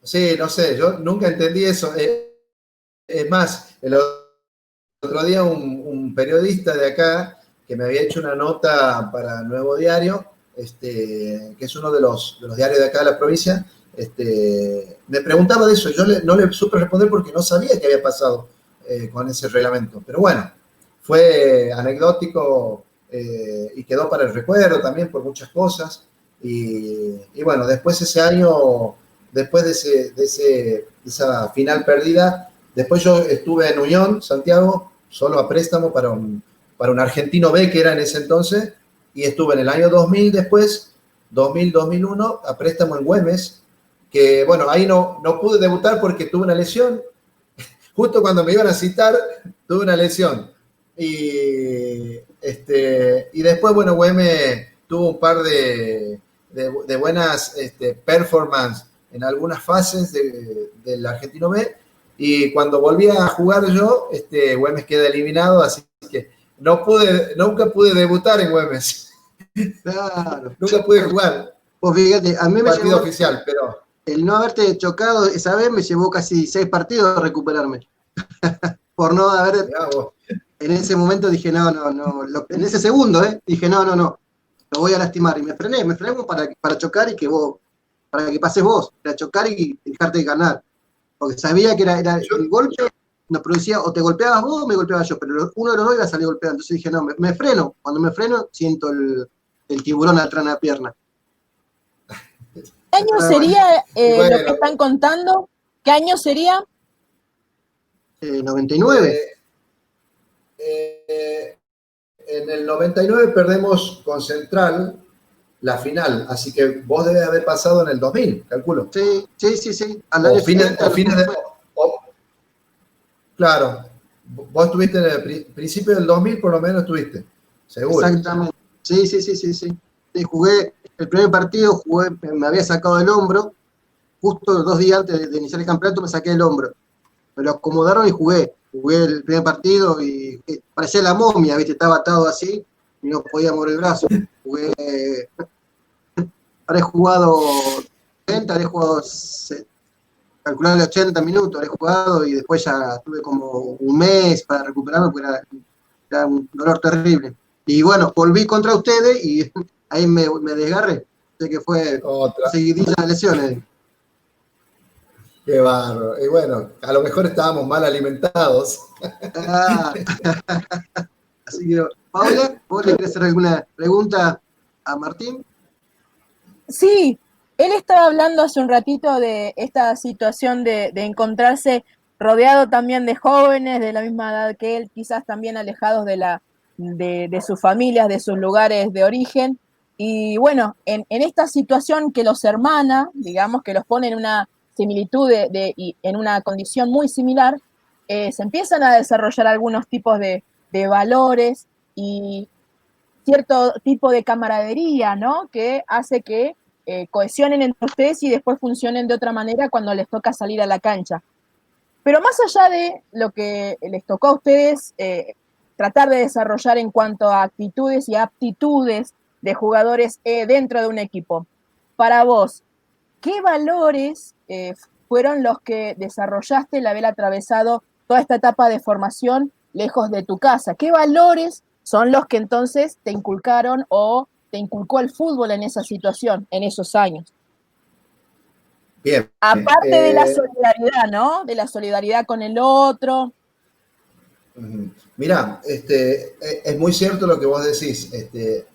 Sí, no sé, yo nunca entendí eso. Es más, el otro día un periodista de acá que me había hecho una nota para Nuevo Diario, que es uno de los diarios de acá de la provincia, me preguntaba de eso. Yo no le supe responder porque no sabía qué había pasado con ese reglamento. Pero bueno, fue anecdótico y quedó para el recuerdo también por muchas cosas. Y bueno, después ese año, después de esa final perdida, después yo estuve en Unión, Santiago, solo a préstamo para un argentino B que era en ese entonces, y estuve en el año 2000 después, 2000-2001, a préstamo en Güemes, que bueno, ahí no pude debutar porque tuve una lesión. Justo cuando me iban a citar, tuve una lesión. Y después, bueno, Güemes tuvo un par de buenas performance en algunas fases del Argentino B, y cuando volví a jugar yo, Güemes queda eliminado, así que nunca pude debutar en Güemes. Claro. Nunca pude jugar. Pues fíjate, a mí me partido llevó, oficial, pero... el no haberte chocado esa vez me llevó casi 6 partidos a recuperarme. Por no haber... En ese momento dije, no, en ese segundo, dije, no, lo voy a lastimar. Y me frené para chocar y para que pases vos, para chocar y dejarte de ganar. Porque sabía que era el golpe nos producía, o te golpeabas vos o me golpeaba yo, pero uno de los dos iba a salir golpeado. Entonces dije, no, me freno. Cuando me freno, siento el tiburón atrás de la pierna. ¿Qué año sería lo que están contando? ¿Qué año sería? 99. En el 99 perdemos con Central la final, así que vos debes haber pasado en el 2000, calculo. Sí. Claro, vos estuviste en el principio del 2000, por lo menos estuviste, seguro. Exactamente. Sí. Jugué el primer partido, me había sacado el hombro, justo 2 días antes de iniciar el campeonato me saqué el hombro. Me lo acomodaron y jugué el primer partido y parecía la momia, ¿viste? Estaba atado así y no podía mover el brazo. Habré jugado 30, calcularle 80 minutos, habré jugado y después ya tuve como un mes para recuperarme porque era un dolor terrible. Y bueno, volví contra ustedes y ahí me desgarré. Sé que fue otra seguidilla de lesiones. Qué bárbaro. Y bueno, a lo mejor estábamos mal alimentados. Así que, Paula, ¿vos le querés hacer alguna pregunta a Martín? Sí, él estaba hablando hace un ratito de esta situación de encontrarse rodeado también de jóvenes de la misma edad que él, quizás también alejados de sus familias, de sus lugares de origen. Y bueno, en esta situación que los hermana, digamos, que los pone en una similitud y en una condición muy similar, se empiezan a desarrollar algunos tipos de valores y cierto tipo de camaradería, ¿no? Que hace que cohesionen entre ustedes y después funcionen de otra manera cuando les toca salir a la cancha. Pero más allá de lo que les tocó a ustedes tratar de desarrollar en cuanto a actitudes y aptitudes de jugadores dentro de un equipo, para vos, ¿qué valores fueron los que desarrollaste el haber atravesado toda esta etapa de formación lejos de tu casa? ¿Qué valores son los que entonces te inculcaron o te inculcó el fútbol en esa situación, en esos años? Bien. Aparte de la solidaridad, ¿no? De la solidaridad con el otro. Mirá, es muy cierto lo que vos decís.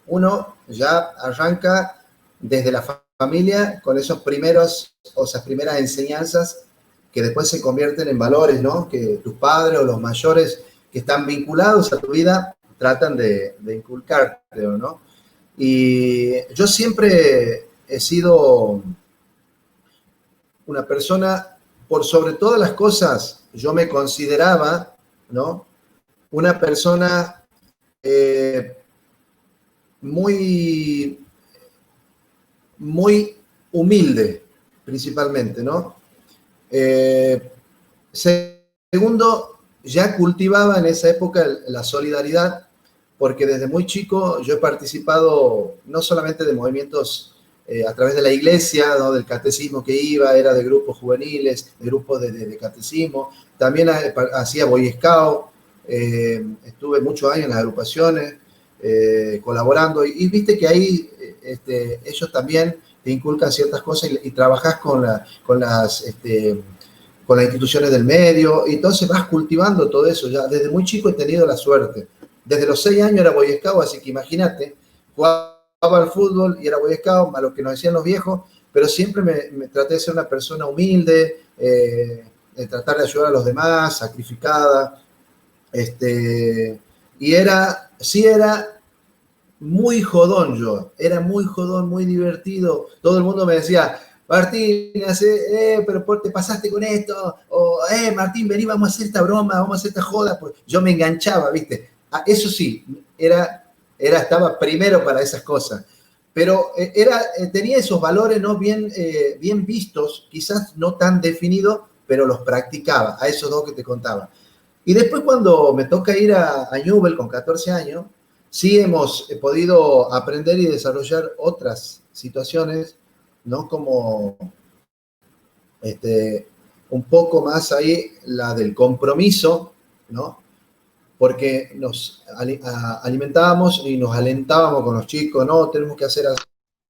Uno ya arranca desde la familia con esas primeras enseñanzas que después se convierten en valores, ¿no? Que tus padres o los mayores que están vinculados a tu vida tratan de inculcarte, ¿no? Y yo siempre he sido una persona, por sobre todas las cosas, yo me consideraba, ¿no? Una persona muy humilde, principalmente, ¿no? Segundo, ya cultivaba en esa época la solidaridad, porque desde muy chico yo he participado no solamente de movimientos a través de la iglesia, ¿no? Del catecismo que iba, era de grupos juveniles, de grupos de catecismo. También hacía Boy Scout, estuve muchos años en las agrupaciones, colaborando, y viste que ahí ellos también te inculcan ciertas cosas y trabajás con las instituciones del medio, y entonces vas cultivando todo eso. Ya desde muy chico he tenido la suerte. Desde los 6 años era Boy Scout, así que imagínate, jugaba al fútbol y era Boy Scout, a lo que nos decían los viejos, pero siempre me traté de ser una persona humilde, de tratar de ayudar a los demás, sacrificada, y sí era muy jodón yo, era muy jodón, muy divertido. Todo el mundo me decía, Martín, pero te pasaste con esto, o Martín, vení, vamos a hacer esta broma, vamos a hacer esta joda. Pues yo me enganchaba, ¿viste? Eso sí, estaba primero para esas cosas, pero tenía esos valores, ¿no? Bien vistos, quizás no tan definidos, pero los practicaba, a esos dos que te contaba. Y después cuando me toca ir a Newell con 14 años, sí hemos podido aprender y desarrollar otras situaciones, ¿no? Como un poco más ahí la del compromiso, ¿no? Porque nos alimentábamos y nos alentábamos con los chicos, no, tenemos que hacer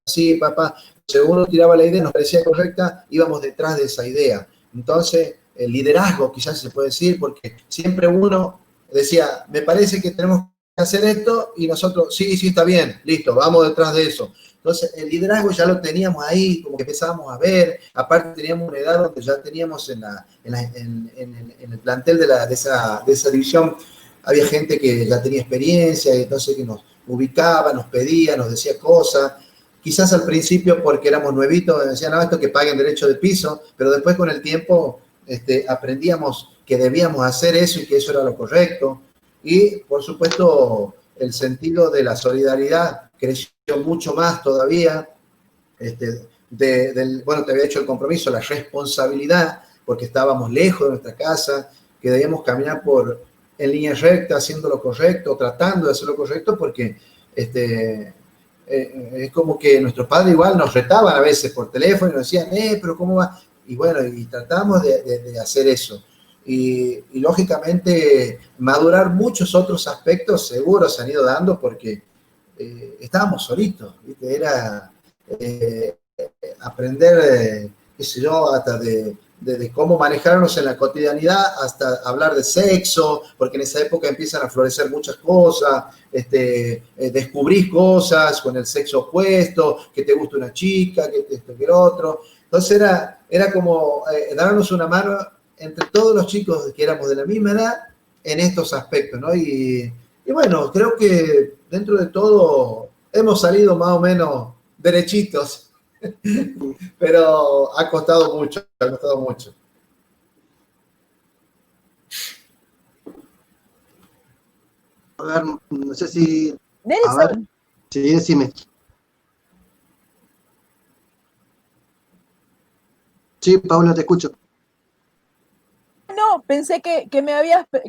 así, papá. Según uno tiraba la idea, nos parecía correcta, íbamos detrás de esa idea. Entonces, el liderazgo quizás se puede decir, porque siempre uno decía, me parece que tenemos que hacer esto, y nosotros, sí, está bien, listo, vamos detrás de eso. Entonces, el liderazgo ya lo teníamos ahí, como que empezábamos a ver. Aparte, teníamos una edad donde ya teníamos en el plantel de esa división, había gente que ya tenía experiencia, y entonces que nos ubicaba, nos pedía, nos decía cosas. Quizás al principio, porque éramos nuevitos, decían, no, esto que paguen derecho de piso, pero después con el tiempo aprendíamos que debíamos hacer eso y que eso era lo correcto. Y, por supuesto, el sentido de la solidaridad creció mucho más todavía. Bueno, te había hecho el compromiso, la responsabilidad, porque estábamos lejos de nuestra casa, que debíamos caminar en línea recta, haciendo lo correcto, tratando de hacer lo correcto, porque es como que nuestros padres igual nos retaban a veces por teléfono y nos decían, pero ¿cómo va? Y bueno, y tratamos de hacer eso. Y lógicamente madurar muchos otros aspectos seguro se han ido dando porque estábamos solitos, ¿viste? Era aprender, qué sé yo, hasta de cómo manejarnos en la cotidianidad, hasta hablar de sexo, porque en esa época empiezan a florecer muchas cosas, descubrís cosas con el sexo opuesto, que te gusta una chica, que esto, que el otro. Entonces era como darnos una mano entre todos los chicos que éramos de la misma edad en estos aspectos, ¿no? Y bueno, creo que dentro de todo hemos salido más o menos derechitos, pero ha costado mucho, ha costado mucho. A ver, no sé si... Nelson. A ver, sí, decime. Sí, Paula, te escucho. No, pensé que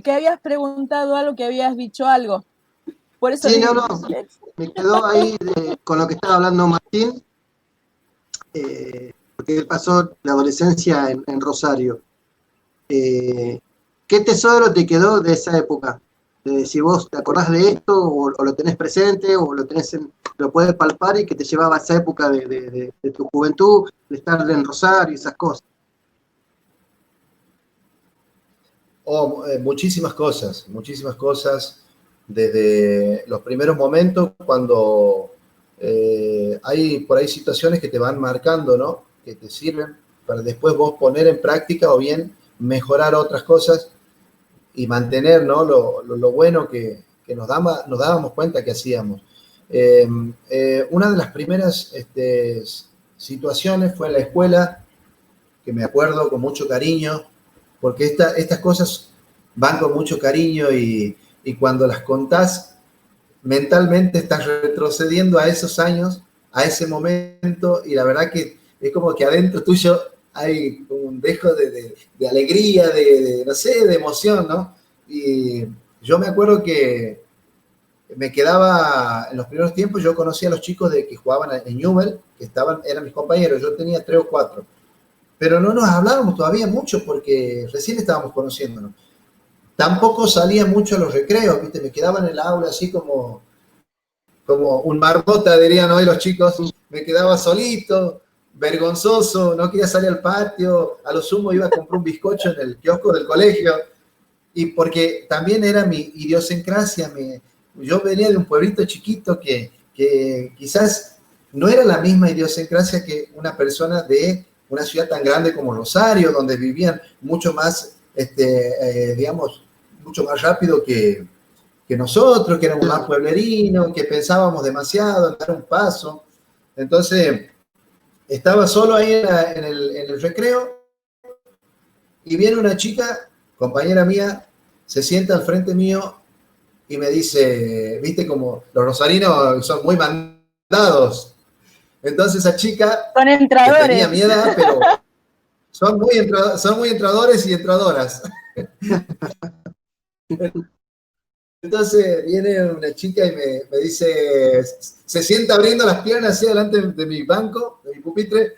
habías preguntado algo, que habías dicho algo. Por eso sí, no, me quedó ahí con lo que estaba hablando Martín, porque él pasó la adolescencia en Rosario. ¿Qué tesoro te quedó de esa época? Si vos te acordás de esto, o lo tenés presente, o lo puedes palpar, y que te llevaba a esa época de tu juventud, de estar en Rosario y esas cosas. Muchísimas cosas, desde los primeros momentos, cuando hay por ahí situaciones que te van marcando, ¿no? Que te sirven para después vos poner en práctica o bien mejorar otras cosas y mantener, ¿no? lo bueno que nos dábamos cuenta que hacíamos. Una de las primeras situaciones fue en la escuela, que me acuerdo con mucho cariño, porque estas cosas van con mucho cariño, y cuando las contás, mentalmente estás retrocediendo a esos años, a ese momento, y la verdad que es como que adentro tuyo hay un dejo de alegría, no sé, de emoción, ¿no? Y yo me acuerdo que me quedaba, en los primeros tiempos yo conocía a los chicos que jugaban en Newell, que eran mis compañeros, yo tenía 3 o 4, pero no nos hablábamos todavía mucho porque recién estábamos conociéndonos. Tampoco salía mucho a los recreos, ¿viste? Me quedaba en el aula así como un marmota, dirían hoy los chicos, me quedaba solito, vergonzoso, no quería salir al patio, a lo sumo iba a comprar un bizcocho en el kiosco del colegio, y porque también era mi idiosincrasia, yo venía de un pueblito chiquito que quizás no era la misma idiosincrasia que una persona de una ciudad tan grande como Rosario, donde vivían mucho más, digamos, mucho más rápido que nosotros, que éramos más pueblerinos, que pensábamos demasiado en dar un paso. Entonces, estaba solo ahí en el recreo y viene una chica, compañera mía, se sienta al frente mío y me dice, viste como los rosarinos son muy mandados. Entonces esa chica Son entradores. Que tenía mi edad, pero son muy entradores y entradoras. Entonces viene una chica y me dice, se sienta abriendo las piernas así delante de mi banco, de mi pupitre,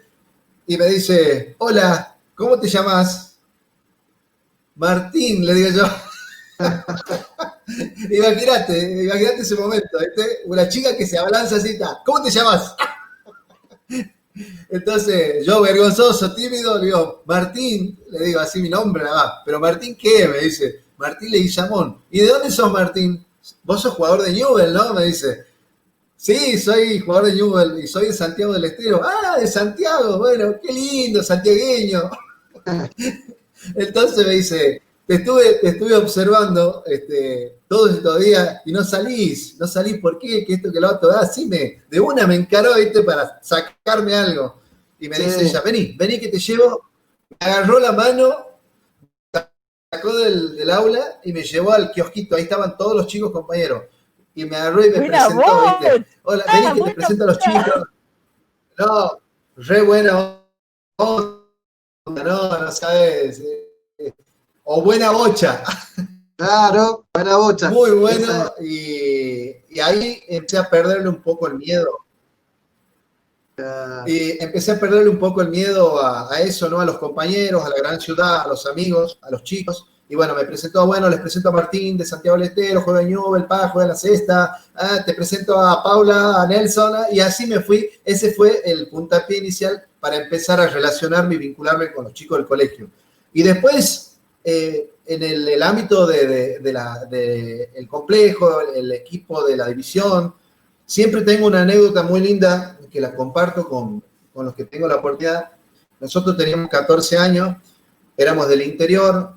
y me dice, hola, ¿cómo te llamas? Martín, le digo yo. Imagínate ese momento, ¿viste? Una chica que se abalanza así, ¿cómo te llamas? Entonces, yo vergonzoso, tímido, le digo, Martín, le digo así mi nombre nada más, pero Martín, ¿qué? Me dice, Martín Leguizamón. ¿Y de dónde sos, Martín? Vos sos jugador de Newell, ¿no? Me dice. Sí, soy jugador de Newell y soy de Santiago del Estero. Ah, de Santiago, bueno, qué lindo, santiagueño. Entonces me dice, te estuve observando todos estos días y no salís, ¿por qué? Que esto, que lo otro, así de una me encaró, ¿viste? Para sacarme algo. Y me dice ella, vení que te llevo. Me agarró la mano, sacó del aula y me llevó al kiosquito, ahí estaban todos los chicos compañeros. Y me agarró y me presentó, ¿viste? Hola, vení que te presento a los chicos. No, re buena onda, no sabes. O buena bocha. Claro, buena bocha. Muy bueno, y ahí empecé a perderle un poco el miedo. Y empecé a perderle un poco el miedo a eso, ¿no? A los compañeros, a la gran ciudad, a los amigos, a los chicos. Y bueno, les presento a Martín de Santiago del Estero, juega en Newell, juega en la Cesta, te presento a Paula, a Nelson, y así me fui. Ese fue el puntapié inicial para empezar a relacionarme y vincularme con los chicos del colegio. Y después, en el ámbito del complejo, el equipo de la división, siempre tengo una anécdota muy linda que la comparto con los que tengo la oportunidad. Nosotros teníamos 14 años, éramos del interior.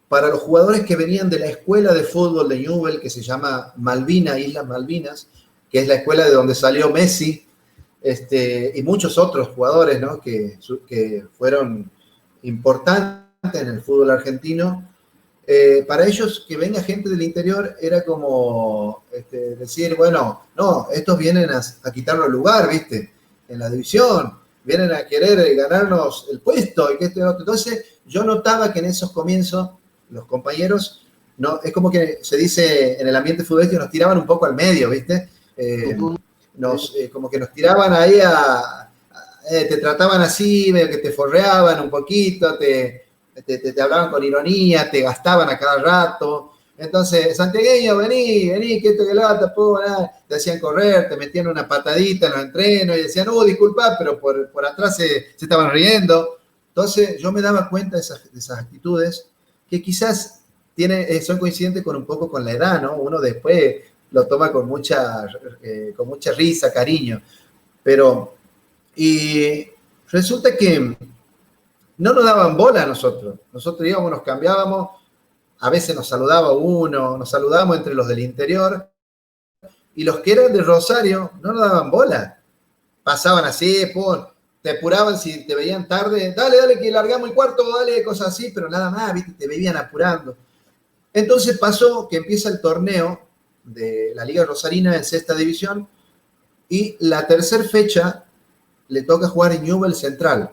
Para los jugadores que venían de la escuela de fútbol de Newell, que se llama Islas Malvinas, que es la escuela de donde salió Messi, y muchos otros jugadores, ¿no? que fueron importantes en el fútbol argentino, para ellos que venga gente del interior era como decir, bueno, no, estos vienen a quitarnos el lugar, ¿viste? En la división, vienen a querer ganarnos el puesto y que esto y lo otro. Entonces yo notaba que en esos comienzos los compañeros, no, es como que se dice en el ambiente futbolístico, nos tiraban un poco al medio, ¿viste? Como que nos tiraban ahí te trataban así, medio que te forreaban un poquito, te hablaban con ironía, te gastaban a cada rato. Entonces, santiagueño, vení, que esto que lo otro, te hacían correr, te metían una patadita en los entrenos y decían, disculpa, pero por atrás se estaban riendo. Entonces, yo me daba cuenta de esas actitudes que quizás son coincidentes con un poco con la edad, ¿no? Uno después lo toma con mucha risa, cariño. Y resulta que no nos daban bola a nosotros. Nosotros íbamos, nos cambiábamos, a veces nos saludaba uno, nos saludábamos entre los del interior, y los que eran de Rosario no nos daban bola. Pasaban así, te apuraban si te veían tarde, dale, que largamos el cuarto, dale, cosas así, pero nada más, ¿viste? Te veían apurando. Entonces pasó que empieza el torneo de la Liga Rosarina en sexta división, y la tercera fecha le toca jugar en Newell Central.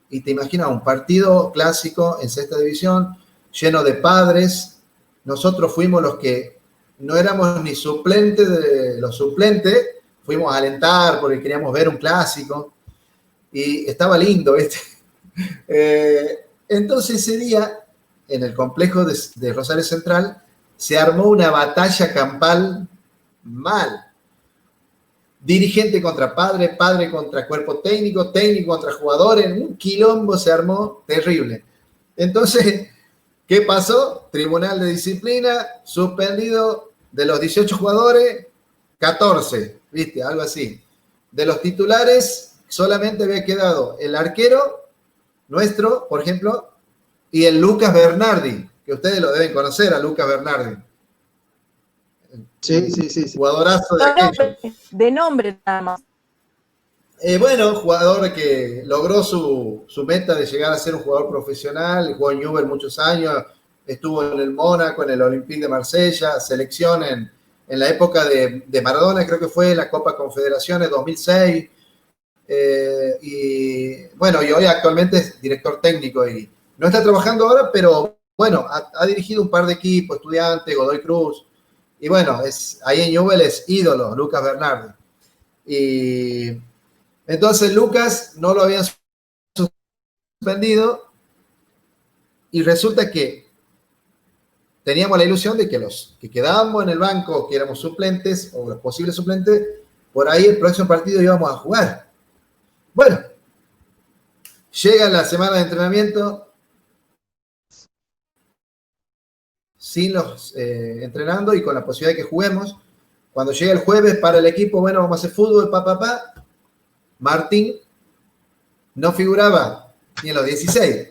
Y te imaginas un partido clásico en sexta división, lleno de padres. Nosotros fuimos los que no éramos ni suplentes de los suplentes, fuimos a alentar porque queríamos ver un clásico y estaba lindo, ¿viste? Entonces ese día, en el complejo de Rosario Central, se armó una batalla campal mal. Dirigente contra padre, padre contra cuerpo técnico, técnico contra jugadores, un quilombo se armó terrible. Entonces, ¿qué pasó? Tribunal de Disciplina, suspendido de los 18 jugadores, 14, ¿viste? Algo así. De los titulares, solamente había quedado el arquero nuestro, por ejemplo, y el Lucas Bernardi, que ustedes lo deben conocer, a Lucas Bernardi. Sí. Jugadorazo de aquellos. De nombre nada más. Bueno, jugador que logró su meta de llegar a ser un jugador profesional, jugó en Newell's muchos años, estuvo en el Mónaco, en el Olympique de Marsella, selección en la época de Maradona, creo que fue la Copa Confederaciones 2006, y bueno, y hoy actualmente es director técnico y no está trabajando ahora, pero bueno, ha dirigido un par de equipos, Estudiantes, Godoy Cruz, y bueno, ahí en Newell's es ídolo, Lucas Bernardi. Y entonces Lucas no lo habían suspendido y resulta que teníamos la ilusión de que los que quedábamos en el banco, que éramos suplentes o los posibles suplentes, por ahí el próximo partido íbamos a jugar. Bueno, llega la semana de entrenamiento sin los entrenando y con la posibilidad de que juguemos. Cuando llega el jueves para el equipo, bueno, vamos a hacer fútbol, Martín no figuraba ni en los 16.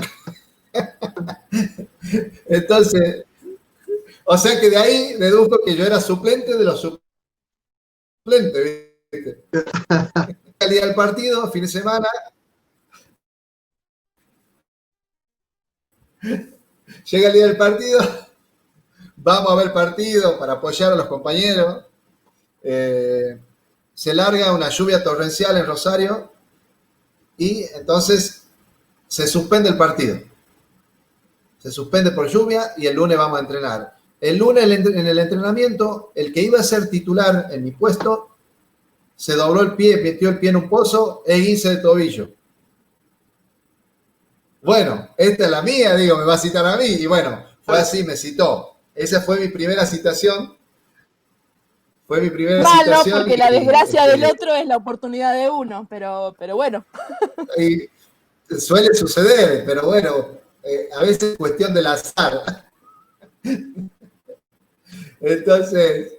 Entonces, o sea que de ahí deduzco que yo era suplente de los suplentes, ¿viste? El día del partido, fin de semana. Llega el día del partido, vamos a ver partido para apoyar a los compañeros. Se larga una lluvia torrencial en Rosario y entonces se suspende el partido. Se suspende por lluvia y el lunes vamos a entrenar. El lunes en el entrenamiento, el que iba a ser titular en mi puesto se dobló el pie, metió el pie en un pozo, esguince de tobillo. Bueno, esta es la mía, digo, me va a citar a mí. Y bueno, fue así, me citó. Esa fue mi primera citación. Malo, porque la desgracia del otro es la oportunidad de uno, pero bueno. Y suele suceder, pero bueno, a veces es cuestión del azar. Entonces,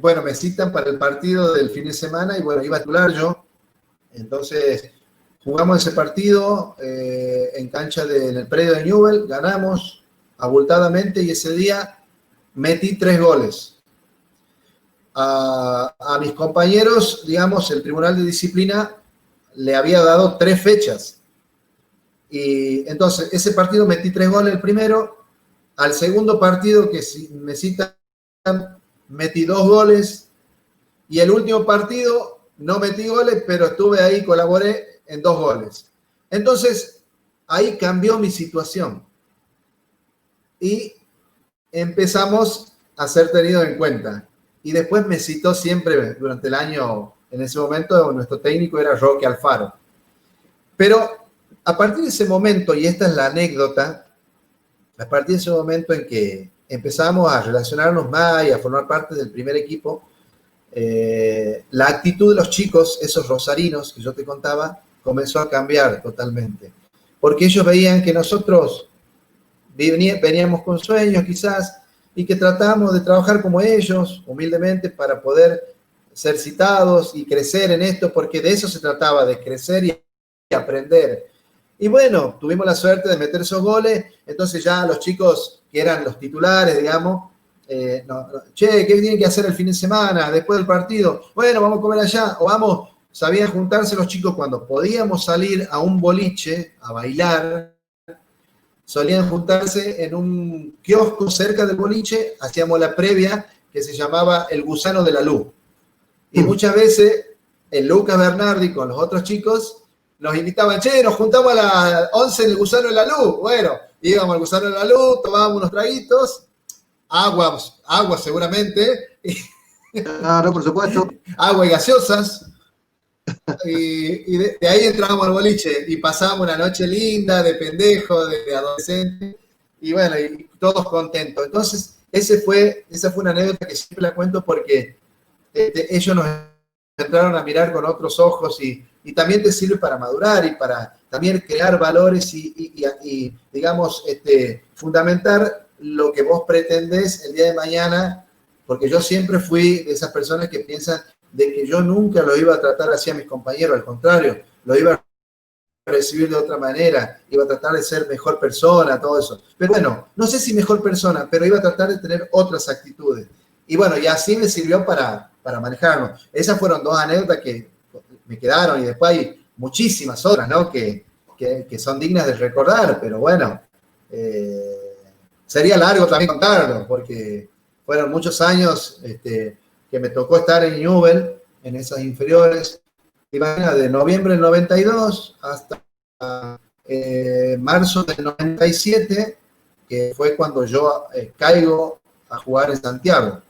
bueno, me citan para el partido del fin de semana y bueno, iba a titular yo. Entonces, jugamos ese partido en cancha en el predio de Newell's, ganamos abultadamente y ese día metí 3 goles. A mis compañeros, digamos, el Tribunal de Disciplina le había dado 3 fechas. Y entonces, ese partido metí 3 goles el primero. Al segundo partido que me citan, metí 2 goles. Y el último partido no metí goles, pero estuve ahí, colaboré en 2 goles. Entonces, ahí cambió mi situación. Y empezamos a ser tenidos en cuenta. Y después me citó siempre durante el año, en ese momento nuestro técnico era Roque Alfaro. Pero a partir de ese momento, y esta es la anécdota, a partir de ese momento en que empezamos a relacionarnos más y a formar parte del primer equipo, la actitud de los chicos, esos rosarinos que yo te contaba, comenzó a cambiar totalmente. Porque ellos veían que nosotros veníamos con sueños quizás, y que tratábamos de trabajar como ellos, humildemente, para poder ser citados y crecer en esto, porque de eso se trataba, de crecer y aprender. Y bueno, tuvimos la suerte de meter esos goles, entonces ya los chicos que eran los titulares, digamos, che, ¿qué tienen que hacer el fin de semana, después del partido? Bueno, vamos a comer allá, o vamos, sabían juntarse los chicos cuando podíamos salir a un boliche a bailar, solían juntarse en un kiosco cerca del boliche, hacíamos la previa que se llamaba El Gusano de la Luz. Y muchas veces el Lucas Bernardi con los otros chicos nos invitaban, che, nos juntamos a las 11 en El Gusano de la Luz. Bueno, íbamos al Gusano de la Luz, tomábamos unos traguitos agua seguramente, Claro, por supuesto. agua y gaseosas. Y de ahí entrábamos al boliche y pasábamos una noche linda de pendejo, de adolescente, y bueno, y todos contentos. Entonces, esa fue una anécdota que siempre la cuento porque ellos nos entraron a mirar con otros ojos y también te sirve para madurar y para también crear valores y digamos, fundamentar lo que vos pretendés el día de mañana, porque yo siempre fui de esas personas que piensan de que yo nunca lo iba a tratar así a mis compañeros, al contrario, lo iba a recibir de otra manera, iba a tratar de ser mejor persona, todo eso. Pero bueno, no sé si mejor persona, pero iba a tratar de tener otras actitudes. Y bueno, y así me sirvió para manejarlo. Esas fueron dos anécdotas que me quedaron y después hay muchísimas otras, ¿no? Que son dignas de recordar, pero bueno, sería largo también contarlo, porque fueron muchos años que me tocó estar en Newell, en esas inferiores, imagina, de noviembre del 92 hasta marzo del 97, que fue cuando yo caigo a jugar en Santiago,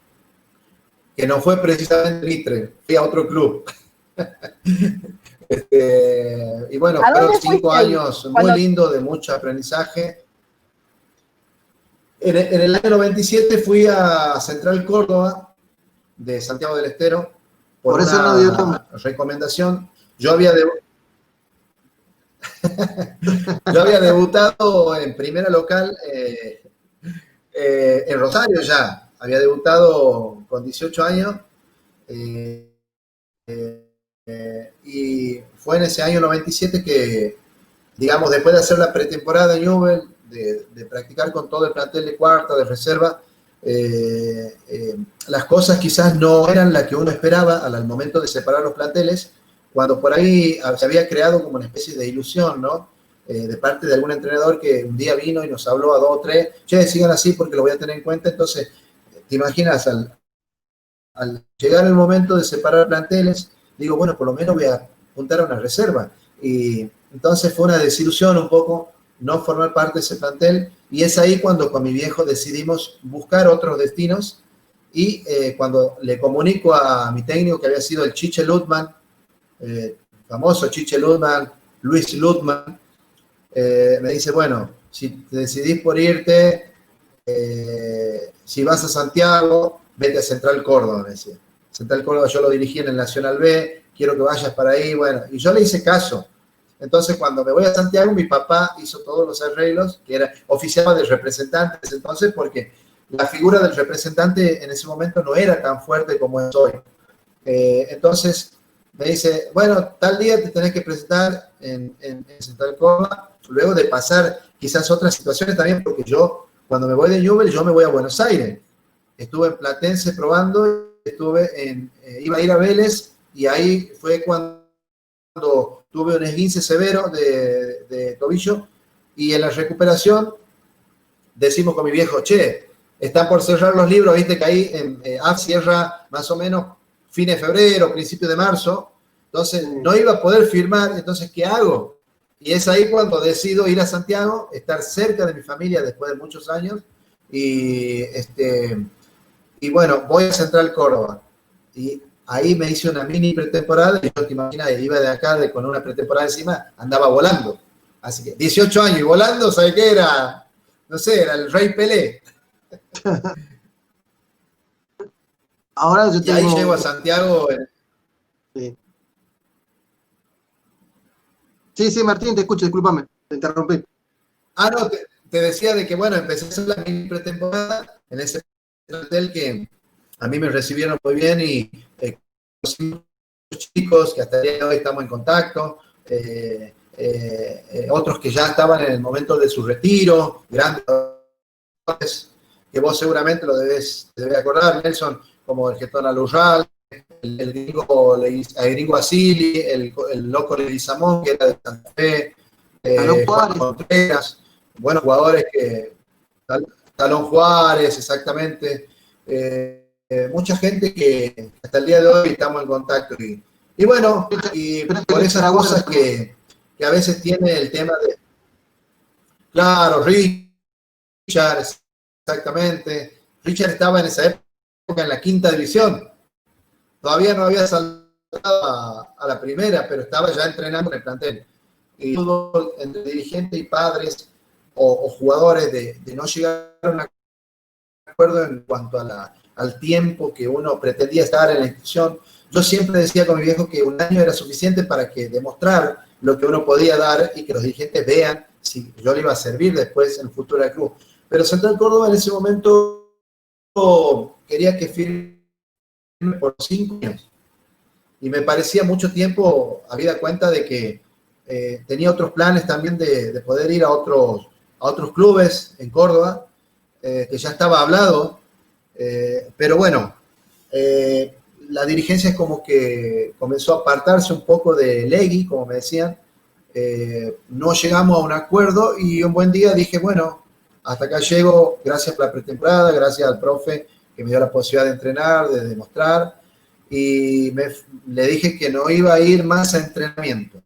que no fue precisamente Mitre, fui a otro club. Y bueno, fueron 5 años muy lindos, de mucho aprendizaje. En el año 97 fui a Central Córdoba, de Santiago del Estero, por eso una no dio recomendación. Yo había debutado en primera local en Rosario ya. Había debutado con 18 años y fue en ese año 97 que, digamos, después de hacer la pretemporada en Newell, de practicar con todo el plantel de cuarta, de reserva, las cosas quizás no eran las que uno esperaba al momento de separar los planteles, cuando por ahí se había creado como una especie de ilusión, ¿no? De parte de algún entrenador que un día vino y nos habló a 2 o 3, che, sigan así porque lo voy a tener en cuenta. Entonces, te imaginas, al llegar el momento de separar planteles, digo, bueno, por lo menos voy a apuntar a una reserva. Y entonces fue una desilusión un poco no formar parte de ese plantel, y es ahí cuando con mi viejo decidimos buscar otros destinos, y cuando le comunico a mi técnico, que había sido el Chiche Lutman, famoso Chiche Lutman, Luis Lutman, me dice, bueno, si te decidís por irte, si vas a Santiago, vete a Central Córdoba, me decía. Central Córdoba yo lo dirigí en el Nacional B, quiero que vayas para ahí, bueno, y yo le hice caso. Entonces, cuando me voy a Santiago, mi papá hizo todos los arreglos, que era oficiaba de representantes entonces, porque la figura del representante en ese momento no era tan fuerte como es hoy. Entonces, me dice, bueno, tal día te tenés que presentar en Central Córdoba, luego de pasar quizás otras situaciones también, porque yo, cuando me voy de Newell, yo me voy a Buenos Aires. Estuve en Platense probando, iba a ir a Vélez, y ahí fue cuando tuve un esguince severo de tobillo, y en la recuperación decimos con mi viejo, che, están por cerrar los libros, viste que ahí cierra más o menos fin de febrero, principio de marzo, entonces no iba a poder firmar, entonces ¿qué hago? Y es ahí cuando decido ir a Santiago, estar cerca de mi familia después de muchos años, y bueno, voy a Central Córdoba, y ahí me hice una mini pretemporada, y yo te imaginas, iba de acá con una pretemporada encima, andaba volando. Así que 18 años y volando, ¿sabes qué era? No sé, era el Rey Pelé. Ahora yo y ahí llego a Santiago. Sí, Martín, te escucho, discúlpame, te interrumpí. No, te decía de que, bueno, empecé a hacer la mini pretemporada en ese hotel que a mí me recibieron muy bien, y conocí muchos chicos que hasta el día de hoy estamos en contacto, otros que ya estaban en el momento de su retiro, grandes que vos seguramente lo debes acordar, Nelson, como el Getón Alurral, el gringo Asili, el loco Leguizamón, que era de Santa Fe, Juan Contreras, buenos jugadores que Talón Juárez, exactamente, mucha gente que hasta el día de hoy estamos en contacto, y bueno, y por esas cosas que a veces tiene el tema de, claro, Richard, exactamente, Richard estaba en esa época en la 5ª división. Todavía no había saltado a la primera, pero estaba ya entrenando en el plantel. Y fútbol entre dirigentes y padres o jugadores de no llegar a un acuerdo en cuanto al tiempo que uno pretendía estar en la institución. Yo siempre decía con mi viejo que un año era suficiente para que demostrar lo que uno podía dar y que los dirigentes vean si yo le iba a servir después en el futuro del club. Pero Central Córdoba en ese momento quería que firme por 5 años. Y me parecía mucho tiempo, habida cuenta de que tenía otros planes también de poder ir a otros clubes en Córdoba, que ya estaba hablado, pero bueno, la dirigencia es como que comenzó a apartarse un poco de Legui, como me decían, no llegamos a un acuerdo y un buen día dije, bueno, hasta acá llego, gracias por la pretemporada, gracias al profe que me dio la posibilidad de entrenar, de demostrar, y le dije que no iba a ir más a entrenamiento,